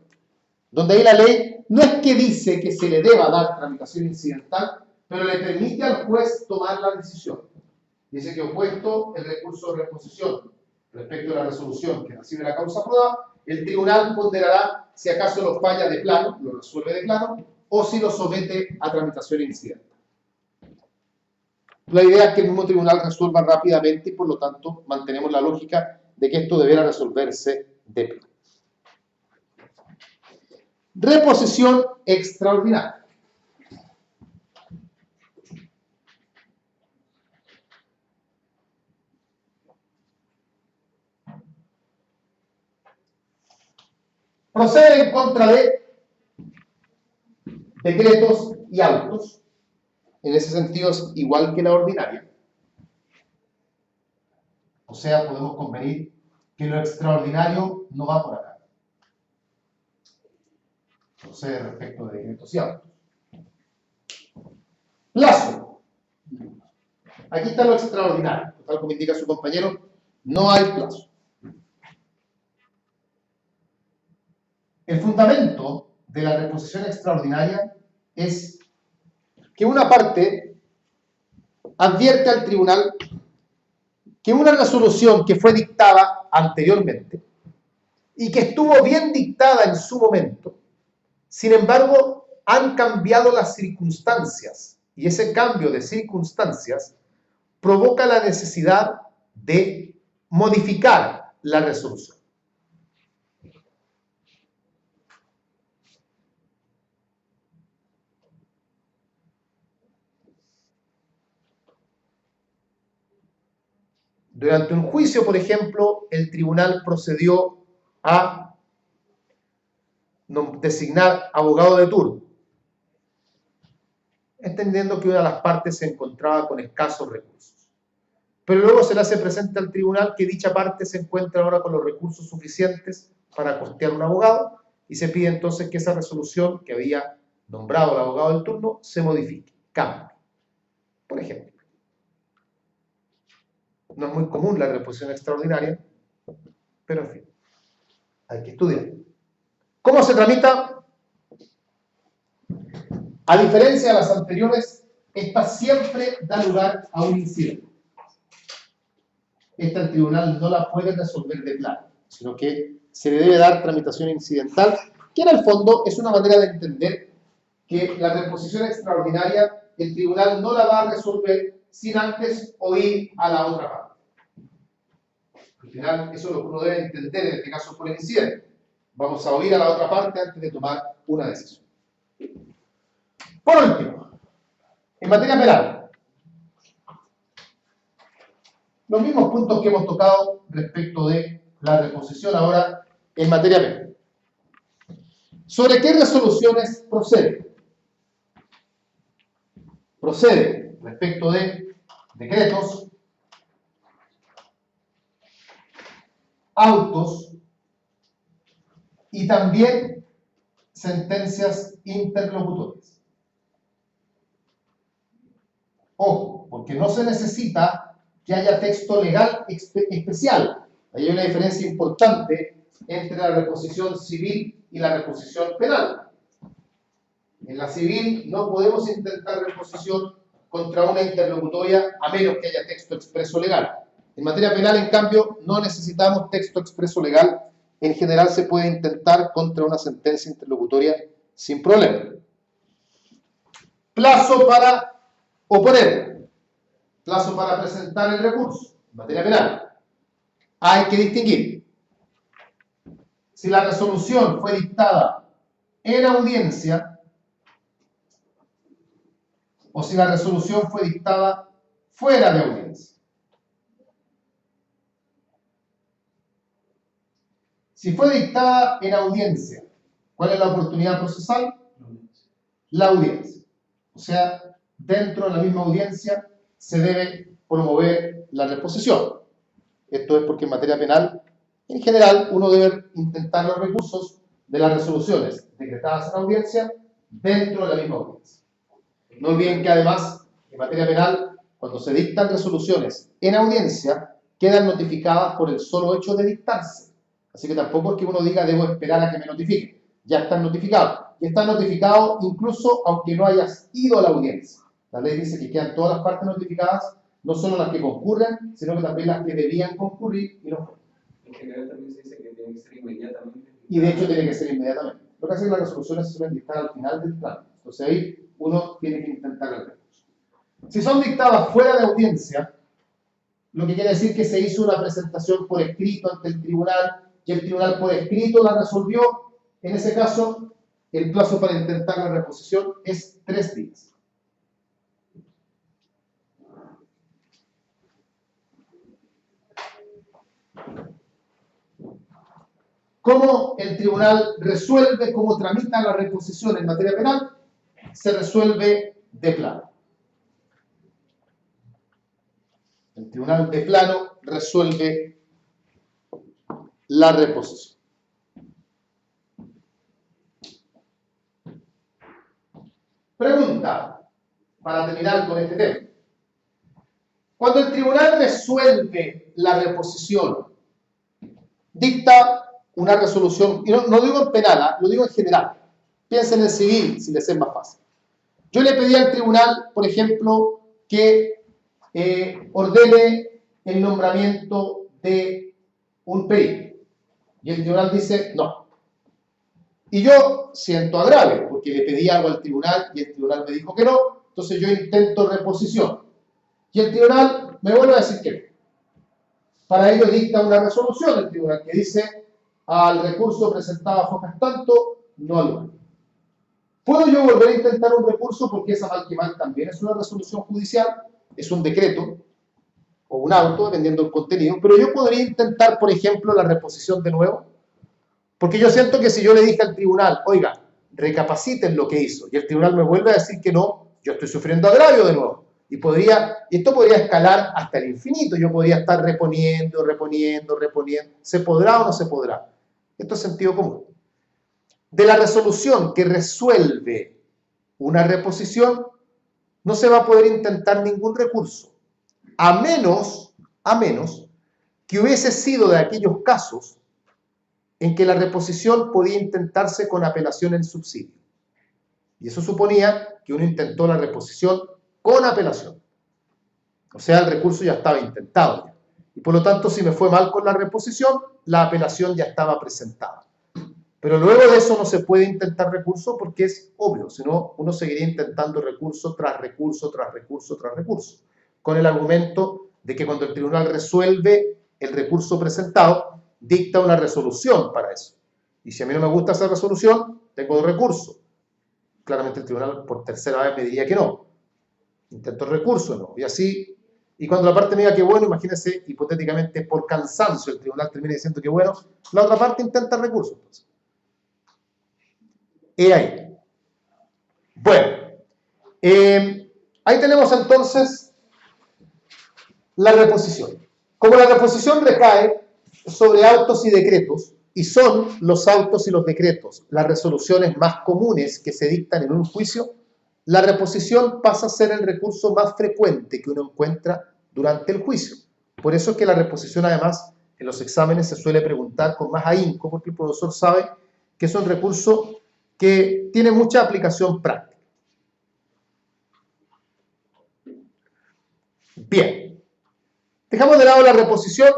donde ahí la ley no es que dice que se le deba dar tramitación incidental, pero le permite al juez tomar la decisión. Dice que opuesto el recurso de reposición respecto a la resolución que recibe la causa prueba, el tribunal ponderará si acaso lo falla de plano, lo resuelve de plano, o si lo somete a tramitación incidental. La idea es que el mismo tribunal resuelva rápidamente y por lo tanto mantenemos la lógica de que esto deberá resolverse de plano. Reposición extraordinaria. Procede en contra de decretos y autos. En ese sentido es igual que la ordinaria. O sea, podemos convenir que lo extraordinario no va por acá. Procede respecto de decretos y autos. Plazo. Aquí está lo extraordinario. Tal como indica su compañero, no hay plazo. El fundamento de la reposición extraordinaria es que una parte advierte al tribunal que una resolución que fue dictada anteriormente y que estuvo bien dictada en su momento, sin embargo, han cambiado las circunstancias y ese cambio de circunstancias provoca la necesidad de modificar la resolución. Durante un juicio, por ejemplo, el tribunal procedió a designar abogado de turno, entendiendo que una de las partes se encontraba con escasos recursos. Pero luego se le hace presente al tribunal que dicha parte se encuentra ahora con los recursos suficientes para costear un abogado y se pide entonces que esa resolución que había nombrado el abogado del turno se modifique, cambie. Por ejemplo. No es muy común la reposición extraordinaria, pero en fin, hay que estudiar. ¿Cómo se tramita? A diferencia de las anteriores, esta siempre da lugar a un incidente. Esta el tribunal no la puede resolver de plano, sino que se le debe dar tramitación incidental, que en el fondo es una manera de entender que la reposición extraordinaria el tribunal no la va a resolver sin antes oír a la otra parte. Al final, eso es lo que uno debe entender en este caso por el incidente. Vamos a oír a la otra parte antes de tomar una decisión. Por último, en materia penal, los mismos puntos que hemos tocado respecto de la reposición ahora en materia penal. ¿Sobre qué resoluciones procede? Procede respecto de decretos, autos y también sentencias interlocutorias. Ojo, porque no se necesita que haya texto legal especial. Ahí hay una diferencia importante entre la reposición civil y la reposición penal. En la civil no podemos intentar reposición contra una interlocutoria a menos que haya texto expreso legal. En materia penal, en cambio, no necesitamos texto expreso legal. En general se puede intentar contra una sentencia interlocutoria sin problema. Plazo para oponer. Plazo para presentar el recurso. En materia penal, hay que distinguir si la resolución fue dictada en audiencia o si la resolución fue dictada fuera de audiencia. Si fue dictada en audiencia, ¿cuál es la oportunidad procesal? La audiencia. O sea, dentro de la misma audiencia se debe promover la reposición. Esto es porque en materia penal, en general, uno debe intentar los recursos de las resoluciones decretadas en audiencia dentro de la misma audiencia. No olviden que además, en materia penal, cuando se dictan resoluciones en audiencia, quedan notificadas por el solo hecho de dictarse. Así que tampoco es que uno diga, debo esperar a que me notifiquen. Ya están notificados. Y están notificados incluso aunque no hayas ido a la audiencia. La ley dice que quedan todas las partes notificadas, no solo las que concurren, sino que también las que debían concurrir y no fueron.
En general también se dice que tiene que ser inmediatamente.
Y de hecho tiene que ser inmediatamente. Lo que hace es que las resoluciones se suelen dictar al final del trámite. Entonces ahí uno tiene que intentar el recurso. Si son dictadas fuera de audiencia, lo que quiere decir que se hizo una presentación por escrito ante el tribunal y el tribunal por escrito la resolvió, en ese caso el plazo para intentar la reposición es 3 días. ¿Cómo el tribunal resuelve, cómo tramita la reposición en materia penal? Se resuelve de plano. El tribunal de plano resuelve la reposición. Pregunta, para terminar con este tema. Cuando el tribunal resuelve la reposición, dicta una resolución, y no digo en penal, lo digo en general. Piensen en civil, si les es más fácil. Yo le pedí al tribunal, por ejemplo, que ordene el nombramiento de un perito. Y el tribunal dice no. Y yo siento agravio, porque le pedí algo al tribunal y el tribunal me dijo que no, entonces yo intento reposición. Y el tribunal me vuelve a decir que no. Para ello dicta una resolución el tribunal que dice al recurso presentado a Focas tanto, no al lugar. ¿Puedo yo volver a intentar un recurso? Porque esa mal que mal también es una resolución judicial, es un decreto o un auto, dependiendo del contenido, pero yo podría intentar, por ejemplo, la reposición de nuevo, porque yo siento que si yo le dije al tribunal, oiga, recapaciten lo que hizo, y el tribunal me vuelve a decir que no, yo estoy sufriendo agravio de nuevo, y esto podría escalar hasta el infinito, yo podría estar reponiendo, ¿se podrá o no se podrá? Esto es sentido común. De la resolución que resuelve una reposición, no se va a poder intentar ningún recurso, a menos que hubiese sido de aquellos casos en que la reposición podía intentarse con apelación en subsidio. Y eso suponía que uno intentó la reposición con apelación. O sea, el recurso ya estaba intentado. Y por lo tanto, si me fue mal con la reposición, la apelación ya estaba presentada. Pero luego de eso no se puede intentar recurso porque es obvio, si no, uno seguiría intentando recurso tras recurso, con el argumento de que cuando el tribunal resuelve el recurso presentado, dicta una resolución para eso. Y si a mí no me gusta esa resolución, tengo dos recursos. Claramente el tribunal por tercera vez me diría que no. Intento el recurso, no. Y así, y cuando la parte me diga que bueno, imagínense, hipotéticamente, por cansancio, el tribunal termina diciendo que bueno, la otra parte intenta el recurso. Entonces. Y ahí. Bueno. Ahí tenemos entonces la reposición. Como la reposición recae sobre autos y decretos, y son los autos y los decretos las resoluciones más comunes que se dictan en un juicio, la reposición pasa a ser el recurso más frecuente que uno encuentra durante el juicio. Por eso es que la reposición, además, en los exámenes se suele preguntar con más ahínco, porque el profesor sabe que es un recurso que tiene mucha aplicación práctica. Bien, dejamos de lado la reposición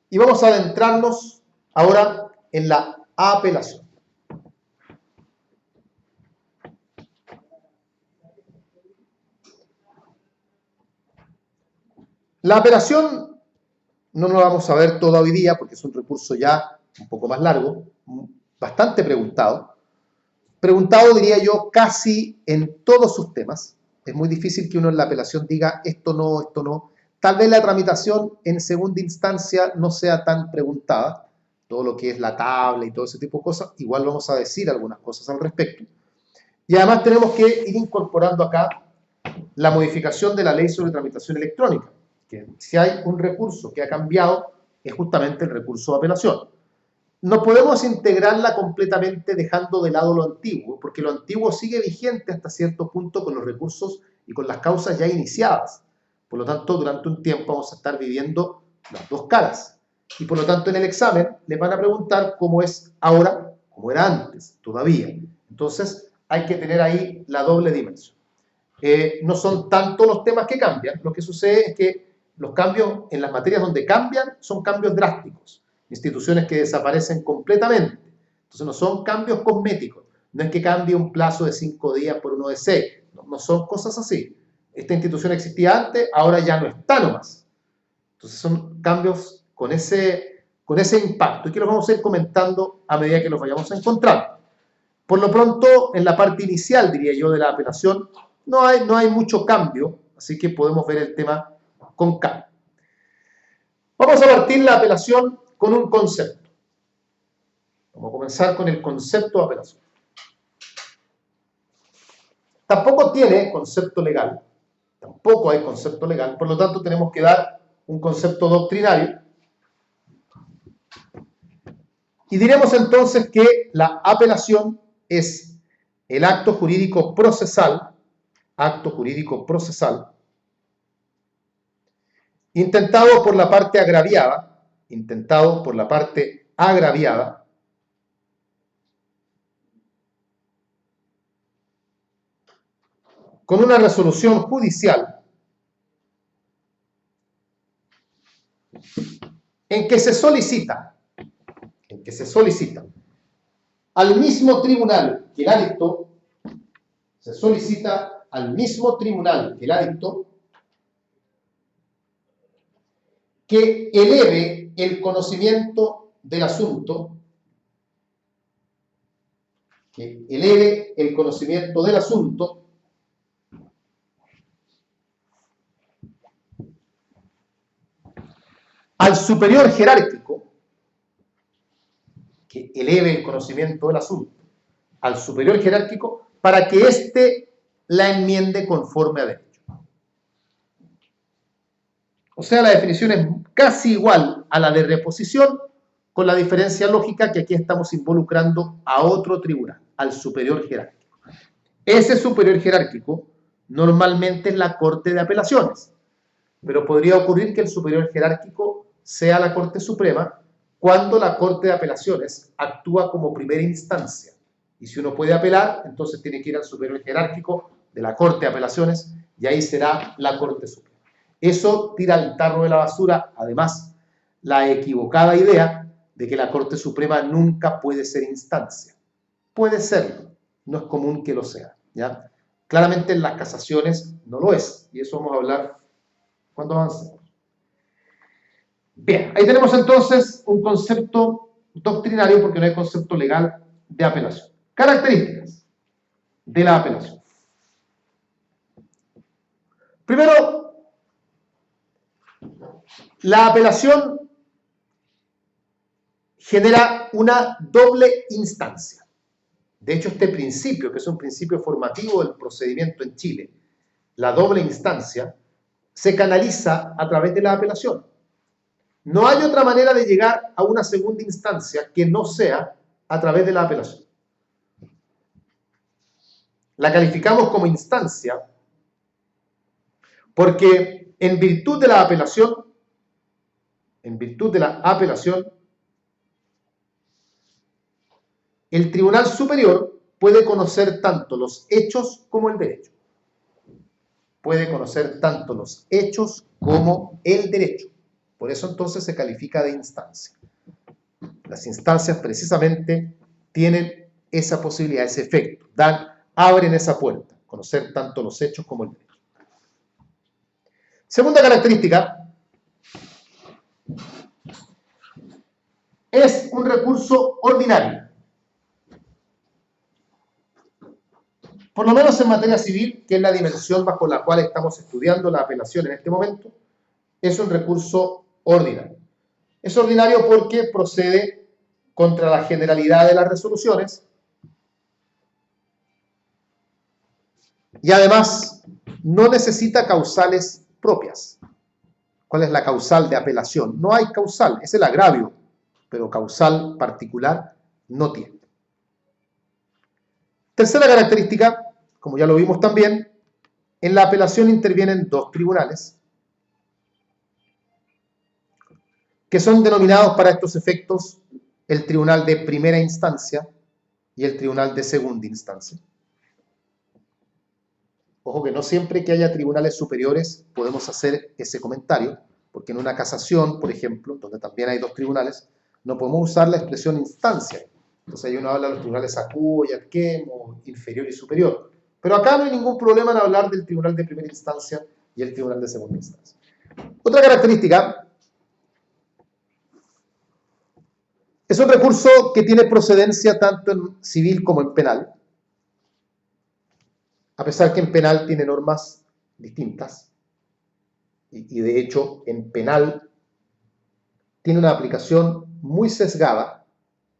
y vamos a adentrarnos ahora en la apelación. La apelación no nos la vamos a ver toda hoy día porque es un recurso ya un poco más largo, bastante preguntado. Preguntado, diría yo, casi en todos sus temas. Es muy difícil que uno en la apelación diga esto no, esto no. Tal vez la tramitación en segunda instancia no sea tan preguntada. Todo lo que es la tabla y todo ese tipo de cosas, igual vamos a decir algunas cosas al respecto. Y además tenemos que ir incorporando acá la modificación de la ley sobre tramitación electrónica. Que si hay un recurso que ha cambiado, es justamente el recurso de apelación. No podemos integrarla completamente dejando de lado lo antiguo, porque lo antiguo sigue vigente hasta cierto punto con los recursos y con las causas ya iniciadas. Por lo tanto, durante un tiempo vamos a estar viviendo las dos caras. Y por lo tanto, en el examen les van a preguntar cómo es ahora, cómo era antes, todavía. Entonces, hay que tener ahí la doble dimensión. No son tanto los temas que cambian, lo que sucede es que los cambios en las materias donde cambian son cambios drásticos. Instituciones que desaparecen completamente. Entonces no son cambios cosméticos. No es que cambie un plazo de 5 días por uno de 6. No son cosas así. Esta institución existía antes, ahora ya no está nomás. Entonces son cambios con ese impacto y que los vamos a ir comentando a medida que los vayamos a encontrar. Por lo pronto, en la parte inicial, diría yo, de la apelación, no hay mucho cambio, así que podemos ver el tema con calma. Vamos a partir la apelación con un concepto. Vamos a comenzar con el concepto de apelación. Tampoco tiene concepto legal, tampoco hay concepto legal, por lo tanto tenemos que dar un concepto doctrinario. Y diremos entonces que la apelación es el acto jurídico procesal, intentado por la parte agraviada, con una resolución judicial en que se solicita al mismo tribunal que la dictó, que eleve el conocimiento del asunto, al superior jerárquico, para que éste la enmiende conforme a derecho. O sea, la definición es casi igual a la de reposición, con la diferencia lógica que aquí estamos involucrando a otro tribunal, al superior jerárquico. Ese superior jerárquico normalmente es la Corte de Apelaciones, pero podría ocurrir que el superior jerárquico sea la Corte Suprema cuando la Corte de Apelaciones actúa como primera instancia. Y si uno puede apelar, entonces tiene que ir al superior jerárquico de la Corte de Apelaciones y ahí será la Corte Suprema. Eso tira al tarro de la basura, además, la equivocada idea de que la Corte Suprema nunca puede ser instancia. Puede serlo, no es común que lo sea, ¿ya? Claramente en las casaciones no lo es, y eso vamos a hablar cuando avancemos. Bien, ahí tenemos entonces un concepto doctrinario porque no hay concepto legal de apelación. Características de la apelación. Primero, la apelación genera una doble instancia. De hecho, este principio, que es un principio formativo del procedimiento en Chile, la doble instancia, se canaliza a través de la apelación. No hay otra manera de llegar a una segunda instancia que no sea a través de la apelación. La calificamos como instancia porque en virtud de la apelación, el Tribunal Superior puede conocer tanto los hechos como el derecho. Puede conocer tanto los hechos como el derecho. Por eso entonces se califica de instancia. Las instancias precisamente tienen esa posibilidad, ese efecto. Abren esa puerta, conocer tanto los hechos como el derecho. Segunda característica, es un recurso ordinario. Por lo menos en materia civil, que es la dimensión bajo la cual estamos estudiando la apelación en este momento, es un recurso ordinario. Es ordinario porque procede contra la generalidad de las resoluciones y además no necesita causales propias. ¿Cuál es la causal de apelación? No hay causal, es el agravio, pero causal particular no tiene. Tercera característica, como ya lo vimos también, en la apelación intervienen dos tribunales que son denominados para estos efectos el tribunal de primera instancia y el tribunal de segunda instancia. Ojo que no siempre que haya tribunales superiores podemos hacer ese comentario, porque en una casación, por ejemplo, donde también hay dos tribunales, no podemos usar la expresión instancia. Entonces ahí uno habla de los tribunales acuo y adquemo, inferior y superior. Pero acá no hay ningún problema en hablar del tribunal de primera instancia y el tribunal de segunda instancia. Otra característica es un recurso que tiene procedencia tanto en civil como en penal, a pesar que en penal tiene normas distintas, y de hecho en penal tiene una aplicación muy sesgada.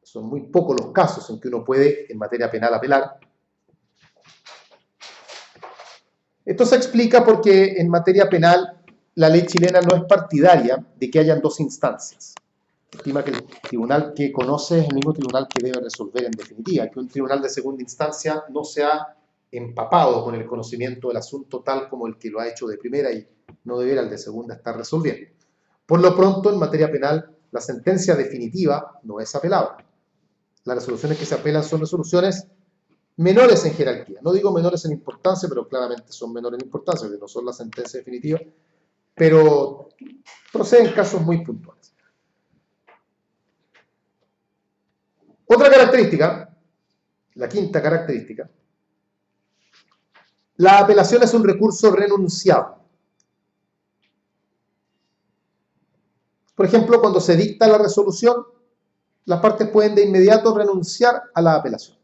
Son muy pocos los casos en que uno puede, en materia penal, apelar. Esto se explica porque en materia penal la ley chilena no es partidaria de que hayan dos instancias. Estima que el tribunal que conoce es el mismo tribunal que debe resolver en definitiva, que un tribunal de segunda instancia no se ha empapado con el conocimiento del asunto tal como el que lo ha hecho de primera y no debiera el de segunda estar resolviendo. Por lo pronto, en materia penal, la sentencia definitiva no es apelable. Las resoluciones que se apelan son resoluciones menores en jerarquía. No digo menores en importancia, pero claramente son menores en importancia, porque no son la sentencia definitiva, pero proceden casos muy puntuales. Otra característica, la quinta característica, la apelación es un recurso renunciable. Por ejemplo, cuando se dicta la resolución, las partes pueden de inmediato renunciar a la apelación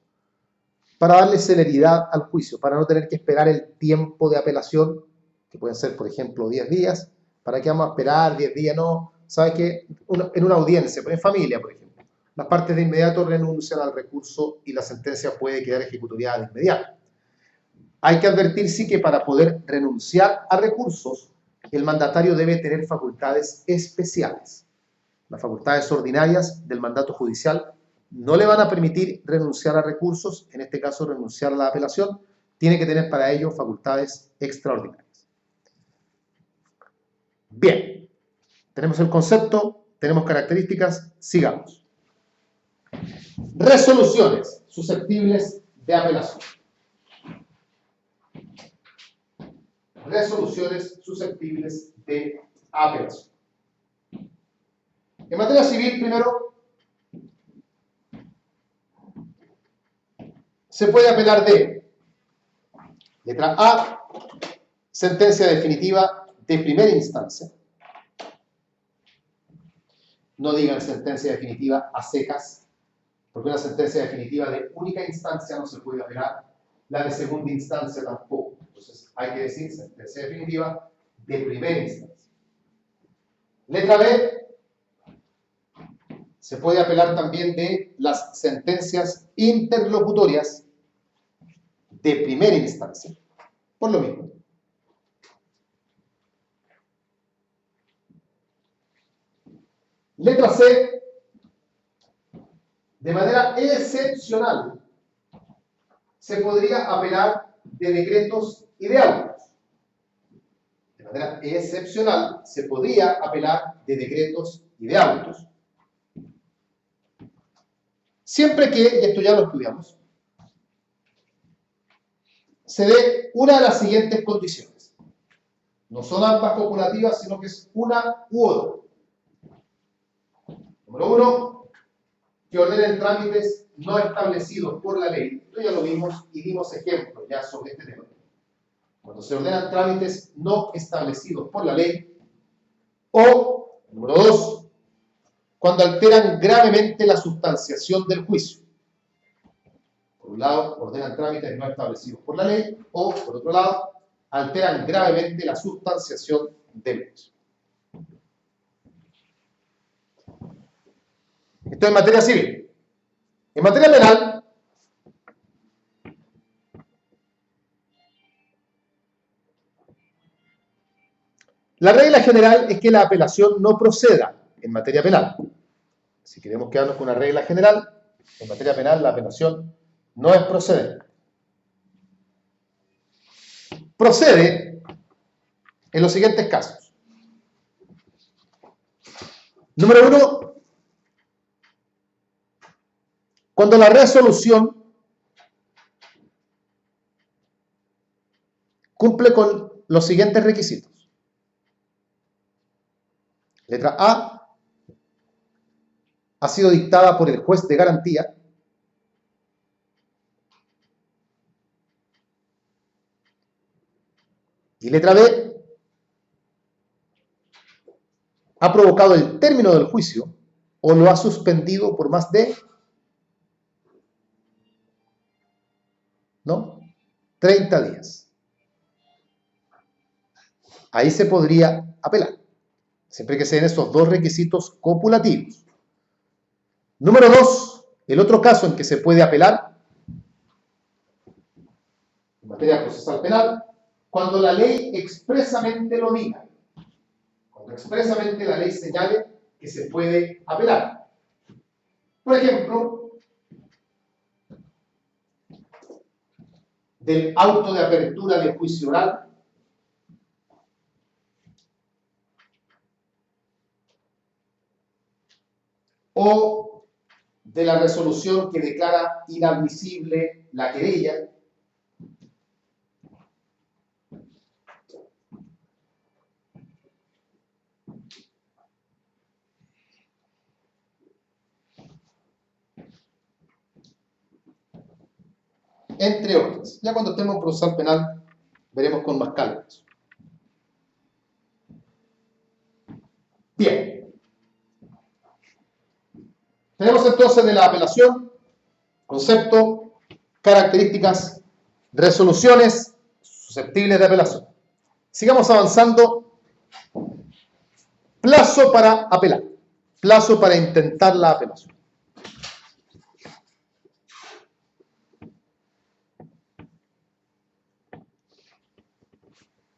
para darle celeridad al juicio, para no tener que esperar el tiempo de apelación, que pueden ser, por ejemplo, 10 días. ¿Para qué vamos a esperar 10 días? No, ¿sabe qué? En una audiencia, pero en familia, por ejemplo, las partes de inmediato renuncian al recurso y la sentencia puede quedar ejecutoriada de inmediato. Hay que advertir, sí, que para poder renunciar a recursos, el mandatario debe tener facultades especiales. Las facultades ordinarias del mandato judicial no le van a permitir renunciar a recursos, en este caso renunciar a la apelación, tiene que tener para ello facultades extraordinarias. Bien, tenemos el concepto, tenemos características, sigamos. Resoluciones susceptibles de apelación. Resoluciones susceptibles de apelación. En materia civil, primero, se puede apelar de, letra A, sentencia definitiva de primera instancia. No digan sentencia definitiva a secas, porque una sentencia definitiva de única instancia no se puede apelar, la de segunda instancia tampoco. Entonces hay que decir sentencia definitiva de primera instancia. Letra B. Se puede apelar también de las sentencias interlocutorias de primera instancia. Por lo mismo. Letra C. De manera excepcional se podría apelar de decretos y de autos. De manera excepcional se podría apelar de decretos y de autos. Siempre que, y esto ya lo estudiamos, se dé una de las siguientes condiciones. No son ambas copulativas, sino que es una u otra. Número 1, que ordenen trámites no establecidos por la ley. Esto ya lo vimos y dimos ejemplos ya sobre este tema. Cuando se ordenan trámites no establecidos por la ley. O, número 2, cuando alteran gravemente la sustanciación del juicio. Por un lado, ordenan trámites no establecidos por la ley, o, por otro lado, alteran gravemente la sustanciación del juicio. Esto en materia civil. En materia penal, la regla general es que la apelación no proceda en materia penal. Si queremos quedarnos con una regla general, en materia penal la apelación no es procedente. Procede en los siguientes casos. Número 1, cuando la resolución cumple con los siguientes requisitos. Letra A, ha sido dictada por el juez de garantía. Y letra B, ha provocado el término del juicio o lo ha suspendido por más de 30 días. Ahí se podría apelar, siempre que se den esos dos requisitos copulativos. Número 2, el otro caso en que se puede apelar, en materia procesal penal, cuando la ley expresamente lo diga. Cuando expresamente la ley señale que se puede apelar. Por ejemplo, del auto de apertura de juicio oral, o de la resolución que declara inadmisible la querella, entre otras. Ya cuando estemos en procesal penal veremos con más calma. Bien. Tenemos entonces de la apelación, concepto, características, resoluciones susceptibles de apelación. Sigamos avanzando. Plazo para apelar. Plazo para intentar la apelación.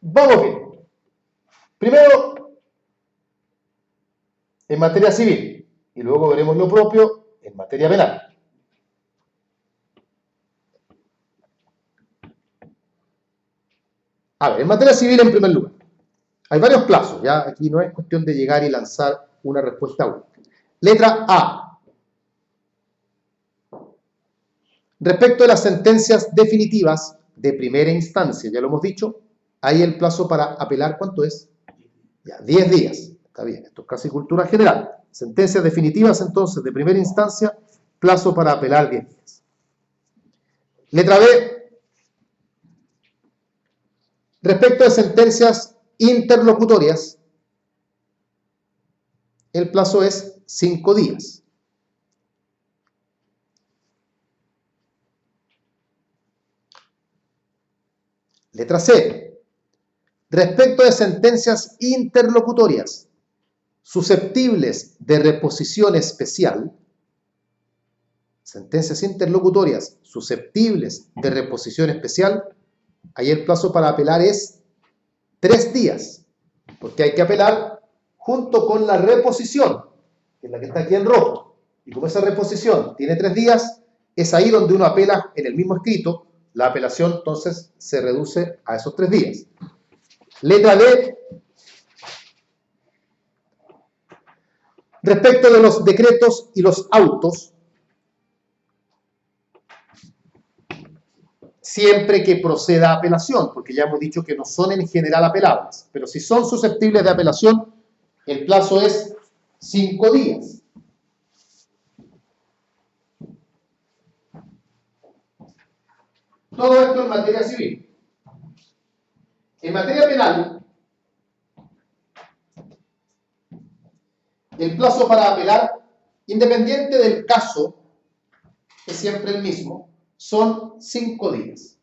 Vamos bien. Primero, en materia civil. Y luego veremos lo propio en materia penal. A ver, en materia civil en primer lugar. Hay varios plazos, ya aquí no es cuestión de llegar y lanzar una respuesta única. Letra A. Respecto de las sentencias definitivas de primera instancia, ya lo hemos dicho, ahí el plazo para apelar, ¿cuánto es? Ya, 10 días. Está bien, esto es casi cultura general. Sentencias definitivas, entonces, de primera instancia, plazo para apelar 10 días. Letra B. Respecto de sentencias interlocutorias, el plazo es 5 días. Letra C. Respecto de sentencias interlocutorias susceptibles de reposición especial, sentencias interlocutorias susceptibles de reposición especial, ahí el plazo para apelar es 3 días, porque hay que apelar junto con la reposición, que es la que está aquí en rojo. Y como esa reposición tiene 3 días, es ahí donde uno apela en el mismo escrito. La apelación entonces se reduce a esos 3 días. Letra D. Respecto de los decretos y los autos, siempre que proceda a apelación, porque ya hemos dicho que no son en general apelables, pero si son susceptibles de apelación, el plazo es 5 días. Todo esto en materia civil. En materia penal, el plazo para apelar, independiente del caso, es siempre el mismo, son 5 días.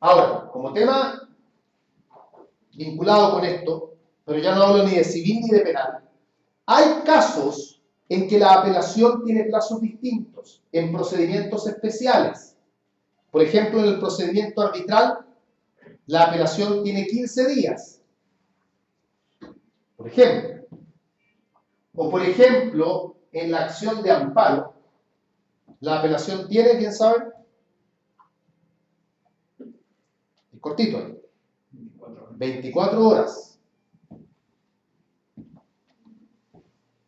Ahora, como tema vinculado con esto, pero ya no hablo ni de civil ni de penal, hay casos en que la apelación tiene plazos distintos, en procedimientos especiales. Por ejemplo, en el procedimiento arbitral, la apelación tiene 15 días. Por ejemplo. O por ejemplo, en la acción de amparo, la apelación tiene, ¿quién sabe? Es cortito. 24 horas.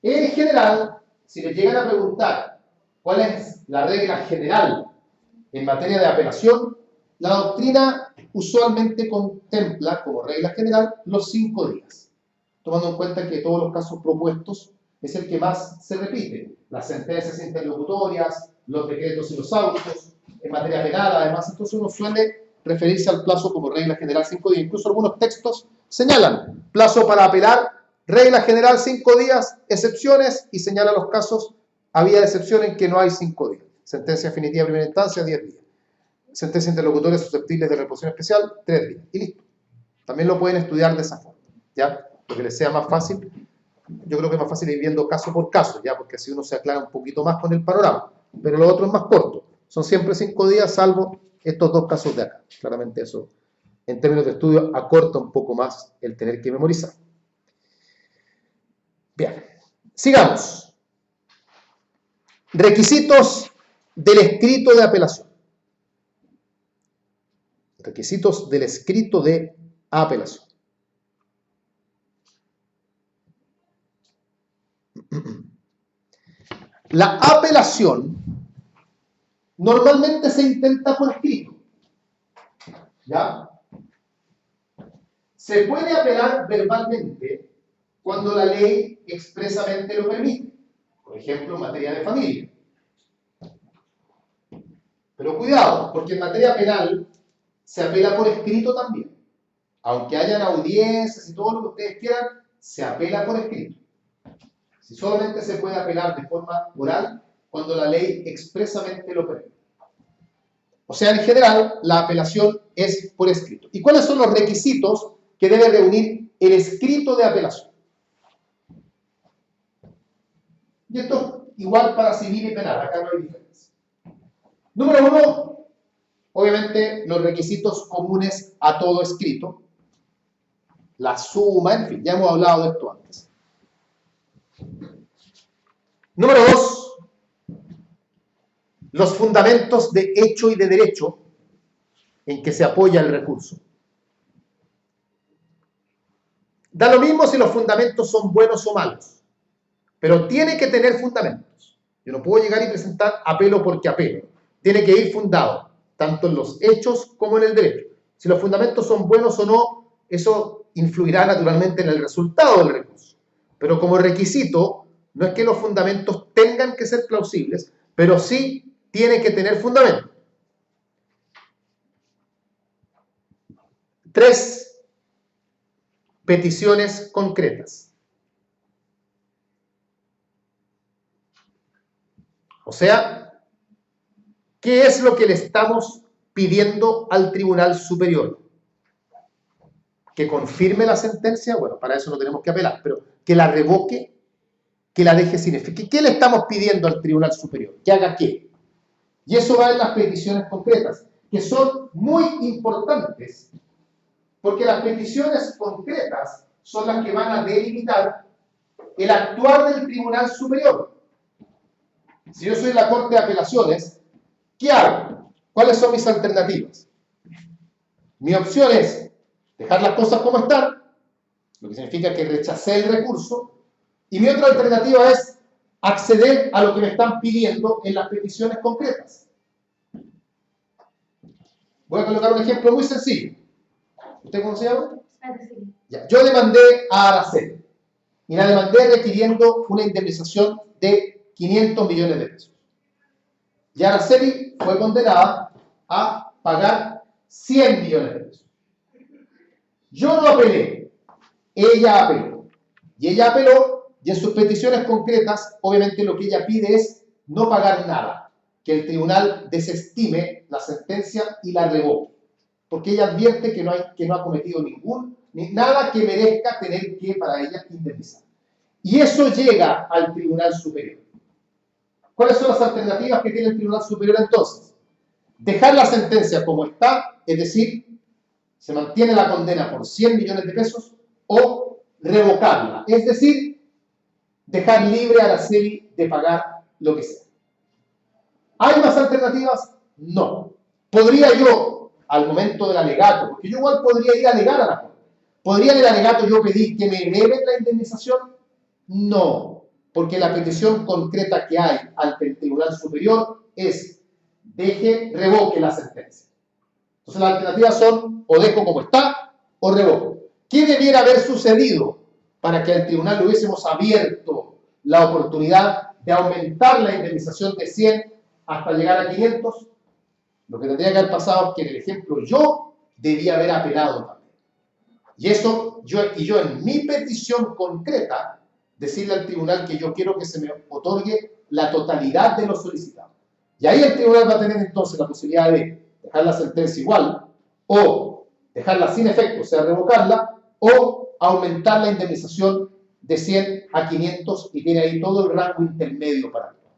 En general, si les llegan a preguntar cuál es la regla general en materia de apelación, la doctrina usualmente contempla como regla general los 5 días, tomando en cuenta que todos los casos propuestos es el que más se repite. Las sentencias interlocutorias, los decretos y los autos, en materia penal, además, entonces uno suele referirse al plazo como regla general 5 días. Incluso algunos textos señalan plazo para apelar, regla general 5 días, excepciones, y señalan los casos a vía de excepción en que no hay 5 días. Sentencia definitiva de primera instancia, 10 días. Sentencia interlocutoria susceptibles de reposición especial, 3 días. Y listo. También lo pueden estudiar de esa forma, ¿ya? Porque les sea más fácil. Yo creo que es más fácil ir viendo caso por caso, ya, porque así uno se aclara un poquito más con el panorama. Pero lo otro es más corto. Son siempre 5 días, salvo estos 2 casos de acá. Claramente eso, en términos de estudio, acorta un poco más el tener que memorizar. Bien, sigamos. Requisitos del escrito de apelación. Requisitos del escrito de apelación. La apelación normalmente se intenta por escrito, ¿ya? Se puede apelar verbalmente cuando la ley expresamente lo permite, por ejemplo, en materia de familia. Pero cuidado, porque en materia penal se apela por escrito también. Aunque hayan audiencias y todo lo que ustedes quieran, se apela por escrito. Si solamente se puede apelar de forma oral cuando la ley expresamente lo permite. O sea, en general, la apelación es por escrito. ¿Y cuáles son los requisitos que debe reunir el escrito de apelación? Y esto igual para civil y penal, acá no hay diferencia. Número 1, obviamente los requisitos comunes a todo escrito. La suma, en fin, ya hemos hablado de esto antes. Número 2, los fundamentos de hecho y de derecho en que se apoya el recurso. Da lo mismo si los fundamentos son buenos o malos, pero tiene que tener fundamentos. Yo no puedo llegar y presentar apelo porque apelo. Tiene que ir fundado, tanto en los hechos como en el derecho. Si los fundamentos son buenos o no, eso influirá naturalmente en el resultado del recurso. Pero como requisito, no es que los fundamentos tengan que ser plausibles, pero sí tiene que tener fundamento. 3. peticiones concretas. O sea, ¿qué es lo que le estamos pidiendo al Tribunal Superior? Que confirme la sentencia, bueno, para eso no tenemos que apelar, pero que la revoque, que la deje sin efecto. ¿Qué le estamos pidiendo al Tribunal Superior? ¿Que haga qué? Y eso va en las peticiones concretas, que son muy importantes, porque las peticiones concretas son las que van a delimitar el actuar del Tribunal Superior. Si yo soy la Corte de Apelaciones, ¿qué hago? ¿Cuáles son mis alternativas? Mi opción es dejar las cosas como están, lo que significa que rechacé el recurso, y mi otra alternativa es acceder a lo que me están pidiendo en las peticiones concretas. Voy a colocar un ejemplo muy sencillo. ¿Usted cómo se llama? Ya. Yo demandé a Araceli y la demandé requiriendo una indemnización de 500 millones de pesos. Y Araceli fue condenada a pagar 100 millones de pesos. Yo no apelé, ella apeló. Y ella apeló, y en sus peticiones concretas, obviamente lo que ella pide es no pagar nada, que el tribunal desestime la sentencia y la revoque, porque ella advierte que no ha cometido nada que merezca tener que para ella indemnizar. Y eso llega al Tribunal Superior. ¿Cuáles son las alternativas que tiene el Tribunal Superior entonces? Dejar la sentencia como está, es decir, se mantiene la condena por 100 millones de pesos, o revocarla, es decir, dejar libre a Araceli de pagar lo que sea. ¿Hay más alternativas? No. ¿Podría yo, al momento del alegato, porque yo igual podría ir a alegar a la Corte, ¿podría en el alegato yo pedir que me eleven la indemnización? No, porque la petición concreta que hay ante el Tribunal Superior es revoque la sentencia. Entonces las alternativas son o dejo como está o revoco. ¿Qué debiera haber sucedido para que al tribunal le hubiésemos abierto la oportunidad de aumentar la indemnización de 100 hasta llegar a 500? Lo que tendría que haber pasado es que en el ejemplo yo debía haber apelado también. Y eso, yo en mi petición concreta, decirle al tribunal que yo quiero que se me otorgue la totalidad de lo solicitado. Y ahí el tribunal va a tener entonces la posibilidad de dejar la sentencia igual, o dejarla sin efecto, o sea, revocarla, o aumentar la indemnización de 100 a 500 y tiene ahí todo el rango intermedio para todo.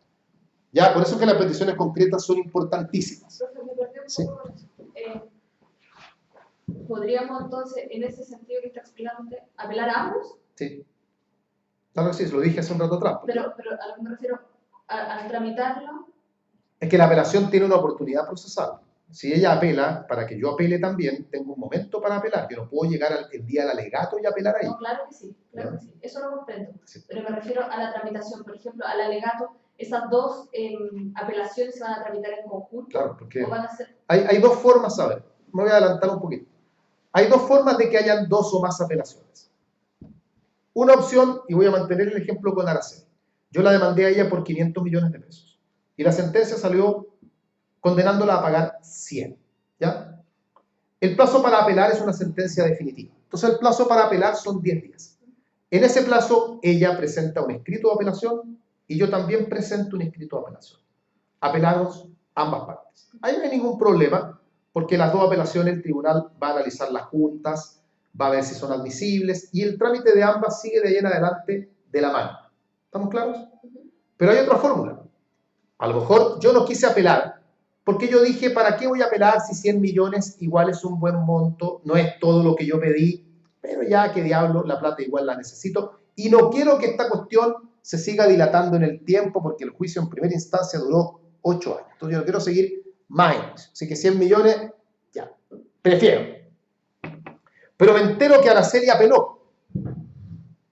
Ya, por eso que las peticiones concretas son importantísimas.
Profe, me perdí un
Sí.
poco con eso. ¿Podríamos entonces, en ese sentido que está explicando usted, apelar a ambos?
Sí. Claro que sí, lo dije hace un rato atrás.
Pero a lo que me refiero, al tramitarlo.
Es que la apelación tiene una oportunidad procesal. Si ella apela, para que yo apele también, tengo un momento para apelar. Yo no puedo llegar el día del alegato y apelar ahí.
No, claro que sí, claro que sí. Eso lo comprendo.
Sí.
Pero me refiero a la tramitación. Por ejemplo, al alegato, ¿esas dos apelaciones se van a tramitar en conjunto?
Claro, porque
¿O van a ser?
hay dos formas, a ver, me voy a adelantar un poquito. Hay dos formas de que hayan dos o más apelaciones. Una opción, y voy a mantener el ejemplo con Araceli. Yo la demandé a ella por 500 millones de pesos. Y la sentencia salió condenándola a pagar 100. ¿Ya? El plazo para apelar es una sentencia definitiva. Entonces el plazo para apelar son 10 días. En ese plazo ella presenta un escrito de apelación y yo también presento un escrito de apelación. Apelamos ambas partes. Ahí no hay ningún problema porque las dos apelaciones el tribunal va a analizar las juntas, va a ver si son admisibles y el trámite de ambas sigue de ahí en adelante de la mano. ¿Estamos claros? Pero hay otra fórmula. A lo mejor yo no quise apelar porque yo dije, ¿para qué voy a apelar si 100 millones igual es un buen monto? No es todo lo que yo pedí, pero ya que diablo, la plata igual la necesito y no quiero que esta cuestión se siga dilatando en el tiempo porque el juicio en primera instancia duró 8 años. Entonces yo no quiero seguir más años. Así que 100 millones, ya, prefiero. Pero me entero que Araceli apeló.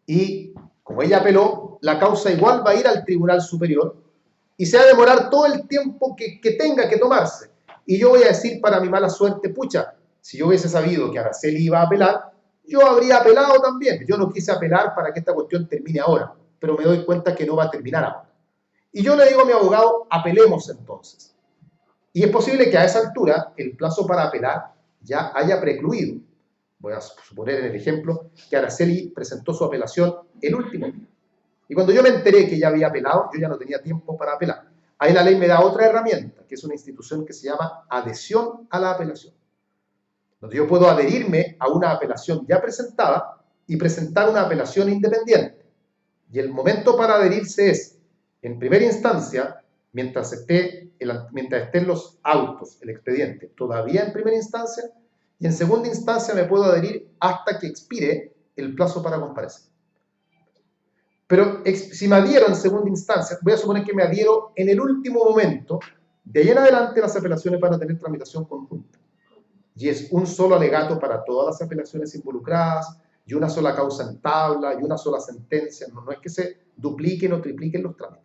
Y como ella apeló, la causa igual va a ir al Tribunal Superior y se va a demorar todo el tiempo que tenga que tomarse. Y yo voy a decir para mi mala suerte, pucha, si yo hubiese sabido que Araceli iba a apelar, yo habría apelado también. Yo no quise apelar para que esta cuestión termine ahora, pero me doy cuenta que no va a terminar ahora. Y yo le digo a mi abogado, apelemos entonces. Y es posible que a esa altura el plazo para apelar ya haya precluido. voy a suponer en el ejemplo que Araceli presentó su apelación el último día. Y cuando yo me enteré que ya había apelado, yo ya no tenía tiempo para apelar. Ahí la ley me da otra herramienta, que es una institución que se llama adhesión a la apelación. Donde yo puedo adherirme a una apelación ya presentada y presentar una apelación independiente. Y el momento para adherirse es, en primera instancia, mientras estén los autos, el expediente, todavía en primera instancia, y en segunda instancia me puedo adherir hasta que expire el plazo para comparecer. Pero si me adhiero en segunda instancia, voy a suponer que me adhiero en el último momento, de ahí en adelante las apelaciones van a tener tramitación conjunta. Y es un solo alegato para todas las apelaciones involucradas, y una sola causa en tabla, y una sola sentencia. No es que se dupliquen o tripliquen los trámites,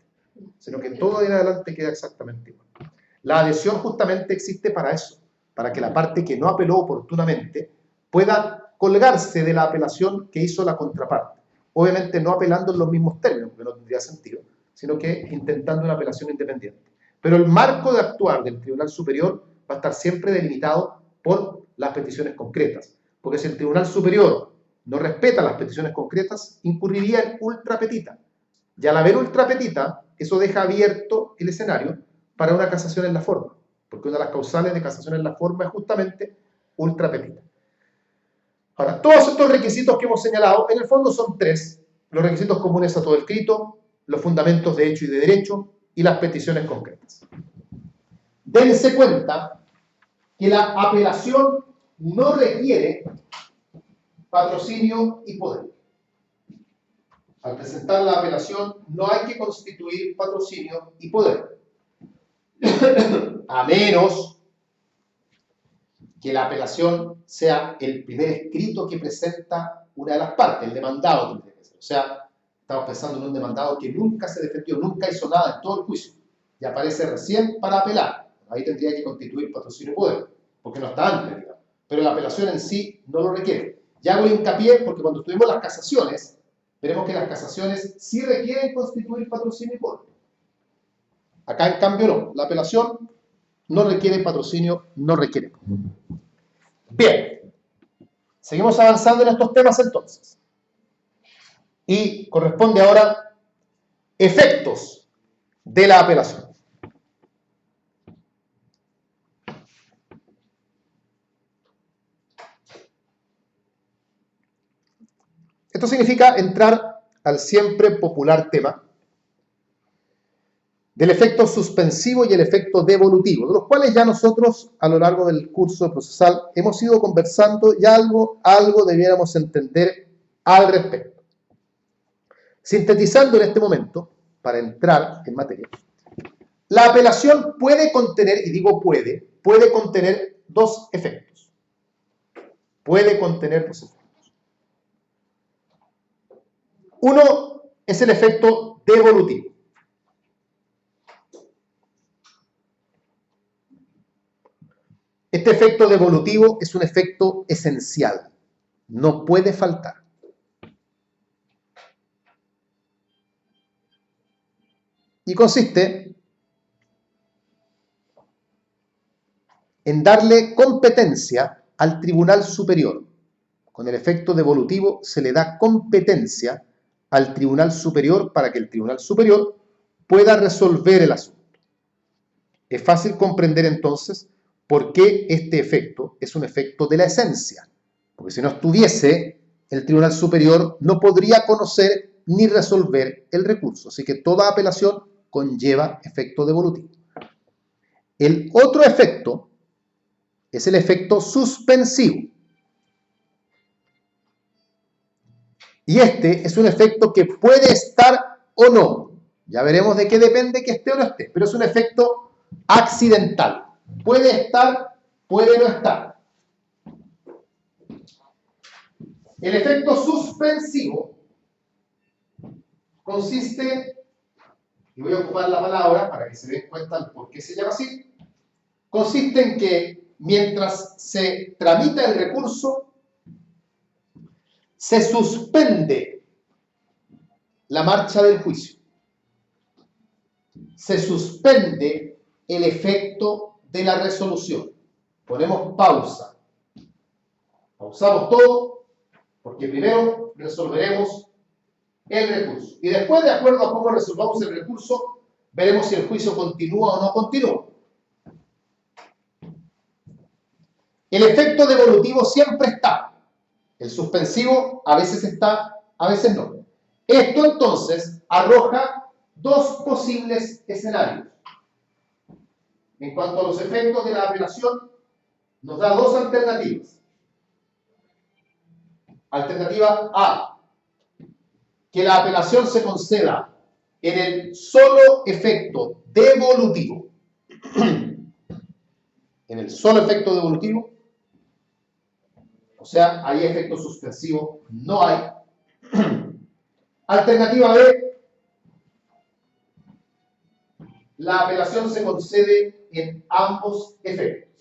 sino que todo de en adelante queda exactamente igual. La adhesión justamente existe para eso, para que la parte que no apeló oportunamente pueda colgarse de la apelación que hizo la contraparte. Obviamente no apelando en los mismos términos, porque no tendría sentido, sino que intentando una apelación independiente. Pero el marco de actuar del Tribunal Superior va a estar siempre delimitado por las peticiones concretas. Porque si el Tribunal Superior no respeta las peticiones concretas, incurriría en ultra petita. Y al haber ultra petita, eso deja abierto el escenario para una casación en la forma. Porque una de las causales de casación en la forma es justamente ultra petita. Ahora, todos estos requisitos que hemos señalado, en el fondo son tres: los requisitos comunes a todo escrito, los fundamentos de hecho y de derecho, y las peticiones concretas. Dense cuenta que la apelación no requiere patrocinio y poder. Al presentar la apelación no hay que constituir patrocinio y poder. A menos que la apelación sea el primer escrito que presenta una de las partes, el demandado. O sea, estamos pensando en un demandado que nunca se defendió, nunca hizo nada en todo el juicio, y aparece recién para apelar. Ahí tendría que constituir patrocinio y poder, porque no está antes, digamos. Pero la apelación en sí no lo requiere. Y hago hincapié porque cuando tuvimos las casaciones, veremos que las casaciones sí requieren constituir patrocinio y poder. Acá, en cambio, no. La apelación no requiere patrocinio, no requiere. Bien. Seguimos avanzando en estos temas entonces. Y corresponde ahora efectos de la apelación. Esto significa entrar al siempre popular tema del efecto suspensivo y el efecto devolutivo, de los cuales ya nosotros a lo largo del curso procesal hemos ido conversando y algo debiéramos entender al respecto. Sintetizando en este momento, para entrar en materia, la apelación puede contener, y digo puede contener dos efectos. Puede contener dos efectos. Uno es el efecto devolutivo. Este efecto devolutivo es un efecto esencial. No puede faltar. Y consiste en darle competencia al Tribunal Superior. Con el efecto devolutivo se le da competencia al Tribunal Superior para que el Tribunal Superior pueda resolver el asunto. Es fácil comprender entonces por qué este efecto es un efecto de la esencia. Porque si no estuviese, el Tribunal Superior no podría conocer ni resolver el recurso. Así que toda apelación conlleva efecto devolutivo. El otro efecto es el efecto suspensivo. Y este es un efecto que puede estar o no. Ya veremos de qué depende que esté o no esté. Pero es un efecto accidental. Puede estar, puede no estar. El efecto suspensivo consiste, y voy a ocupar la palabra para que se den cuenta por qué se llama así, consiste en que mientras se tramita el recurso, se suspende la marcha del juicio. Se suspende el efecto de la resolución. Ponemos pausa. Pausamos todo, porque primero resolveremos el recurso. Y después, de acuerdo a cómo resolvamos el recurso, veremos si el juicio continúa o no continúa. El efecto devolutivo siempre está. El suspensivo a veces está, a veces no. Esto entonces arroja dos posibles escenarios. En cuanto a los efectos de la apelación, nos da dos alternativas. Alternativa A, que la apelación se conceda en el solo efecto devolutivo. En el solo efecto devolutivo. O sea, hay efecto suspensivo, no hay. Alternativa B, la apelación se concede en ambos efectos.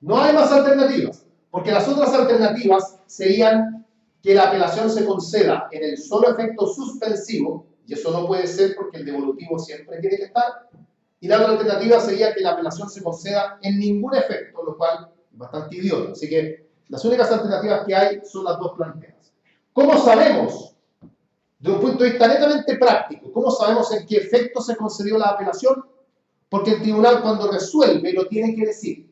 No hay más alternativas, porque las otras alternativas serían que la apelación se conceda en el solo efecto suspensivo, y eso no puede ser porque el devolutivo siempre tiene que estar, y la otra alternativa sería que la apelación se conceda en ningún efecto, lo cual es bastante idiota. Así que las únicas alternativas que hay son las dos planteadas. ¿Cómo sabemos, de un punto de vista netamente práctico, cómo sabemos en qué efecto se concedió la apelación? Porque el tribunal, cuando resuelve, lo tiene que decir.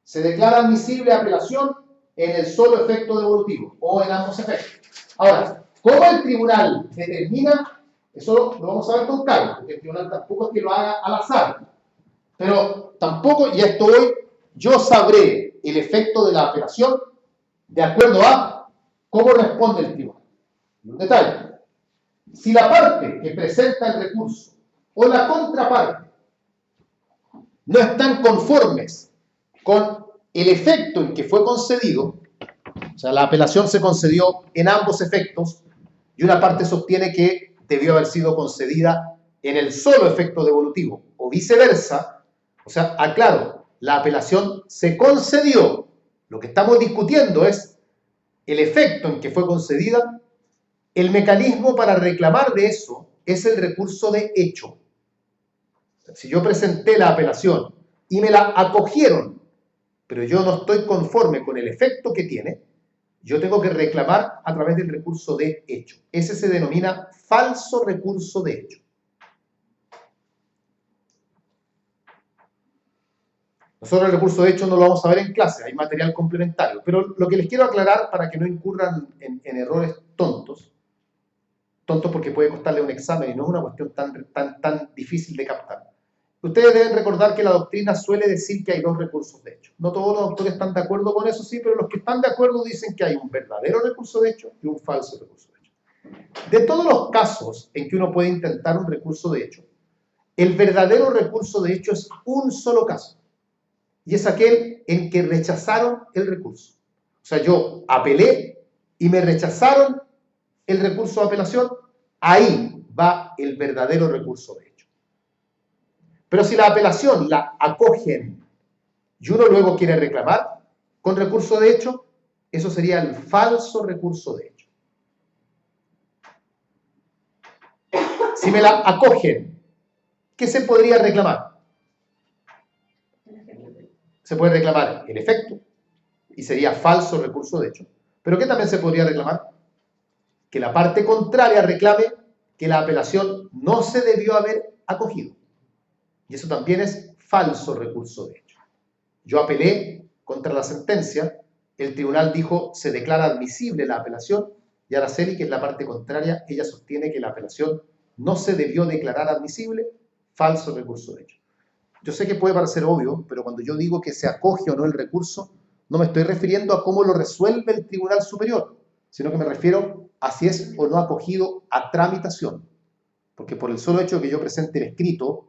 Se declara admisible apelación en el solo efecto devolutivo o en ambos efectos. Ahora, ¿cómo el tribunal determina? Eso lo vamos a ver con calma, porque el tribunal tampoco es que lo haga al azar. Pero tampoco, y esto hoy, yo sabré el efecto de la apelación de acuerdo a cómo responde el tribunal. Un detalle. Si la parte que presenta el recurso o la contraparte no están conformes con el efecto en que fue concedido, o sea, la apelación se concedió en ambos efectos y una parte sostiene que debió haber sido concedida en el solo efecto devolutivo o viceversa, o sea, aclaro, la apelación se concedió, lo que estamos discutiendo es el efecto en que fue concedida, el mecanismo para reclamar de eso es el recurso de hecho. O sea, si yo presenté la apelación y me la acogieron, pero yo no estoy conforme con el efecto que tiene, yo tengo que reclamar a través del recurso de hecho. Ese se denomina falso recurso de hecho. Nosotros el recurso de hecho no lo vamos a ver en clase, hay material complementario, pero lo que les quiero aclarar para que no incurran en errores tontos porque puede costarle un examen y no es una cuestión tan difícil de captar. Ustedes deben recordar que la doctrina suele decir que hay dos recursos de hecho. No todos los autores están de acuerdo con eso, sí, pero los que están de acuerdo dicen que hay un verdadero recurso de hecho y un falso recurso de hecho. De todos los casos en que uno puede intentar un recurso de hecho, el verdadero recurso de hecho es un solo caso, y es aquel en que rechazaron el recurso. O sea, yo apelé y me rechazaron el recurso de apelación, ahí va el verdadero recurso de hecho. Pero si la apelación la acogen y uno luego quiere reclamar con recurso de hecho, eso sería el falso recurso de hecho. Si me la acogen, ¿qué se podría reclamar? Se puede reclamar el efecto y sería falso recurso de hecho. ¿Pero qué también se podría reclamar? Que la parte contraria reclame que la apelación no se debió haber acogido. Y eso también es falso recurso de hecho. Yo apelé contra la sentencia, el tribunal dijo se declara admisible la apelación y Araceli, que es la parte contraria, ella sostiene que la apelación no se debió declarar admisible, falso recurso de hecho. Yo sé que puede parecer obvio, pero cuando yo digo que se acoge o no el recurso, no me estoy refiriendo a cómo lo resuelve el Tribunal Superior, sino que me refiero a si es o no acogido a tramitación. Porque por el solo hecho de que yo presente el escrito,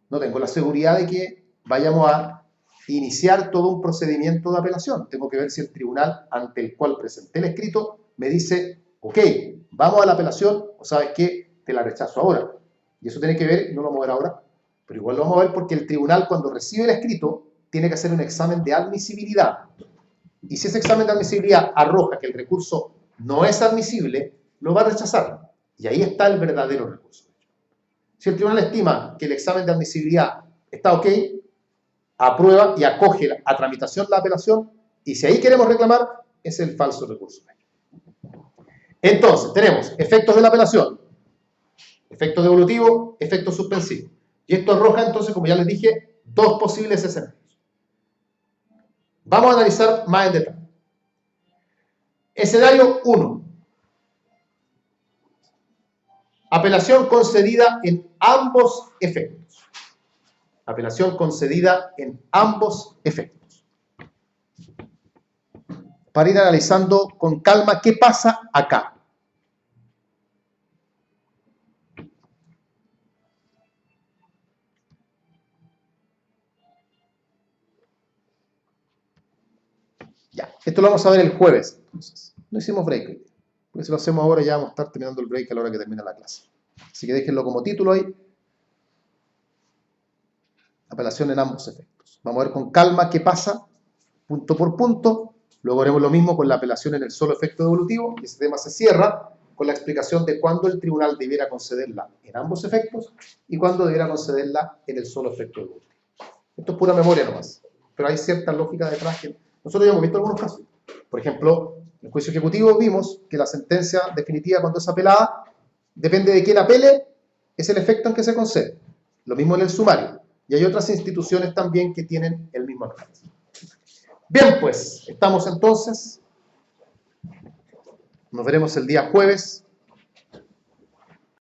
no tengo la seguridad de que vayamos a iniciar todo un procedimiento de apelación. Tengo que ver si el tribunal ante el cual presenté el escrito me dice, ok, vamos a la apelación, o sabes qué, te la rechazo ahora. Y eso tiene que ver, no lo vamos a ver ahora, pero igual lo vamos a ver porque el tribunal cuando recibe el escrito tiene que hacer un examen de admisibilidad. Y si ese examen de admisibilidad arroja que el recurso no es admisible, lo va a rechazar. Y ahí está el verdadero recurso. Si el tribunal estima que el examen de admisibilidad está ok, aprueba y acoge a tramitación la apelación, y si ahí queremos reclamar, es el falso recurso. Entonces, tenemos efectos de la apelación, efecto devolutivo, efecto suspensivo. Y esto arroja, entonces, como ya les dije, dos posibles escenarios. Vamos a analizar más en detalle. Escenario 1. Apelación concedida en ambos efectos. Apelación concedida en ambos efectos. Para ir analizando con calma qué pasa acá. Ya, esto lo vamos a ver el jueves. Entonces, no hicimos break hoy, porque si lo hacemos ahora ya vamos a estar terminando el break a la hora que termina la clase. Así que déjenlo como título ahí. Apelación en ambos efectos. Vamos a ver con calma qué pasa, punto por punto. Luego haremos lo mismo con la apelación en el solo efecto devolutivo, y ese tema se cierra con la explicación de cuándo el tribunal debiera concederla en ambos efectos y cuándo debiera concederla en el solo efecto devolutivo. Esto es pura memoria nomás, pero hay cierta lógica detrás que nosotros ya hemos visto algunos casos. Por ejemplo, en el juicio ejecutivo vimos que la sentencia definitiva, cuando es apelada, depende de quién apele, es el efecto en que se concede. Lo mismo en el sumario. Y hay otras instituciones también que tienen el mismo alcance. Bien, pues, estamos entonces. Nos veremos el día jueves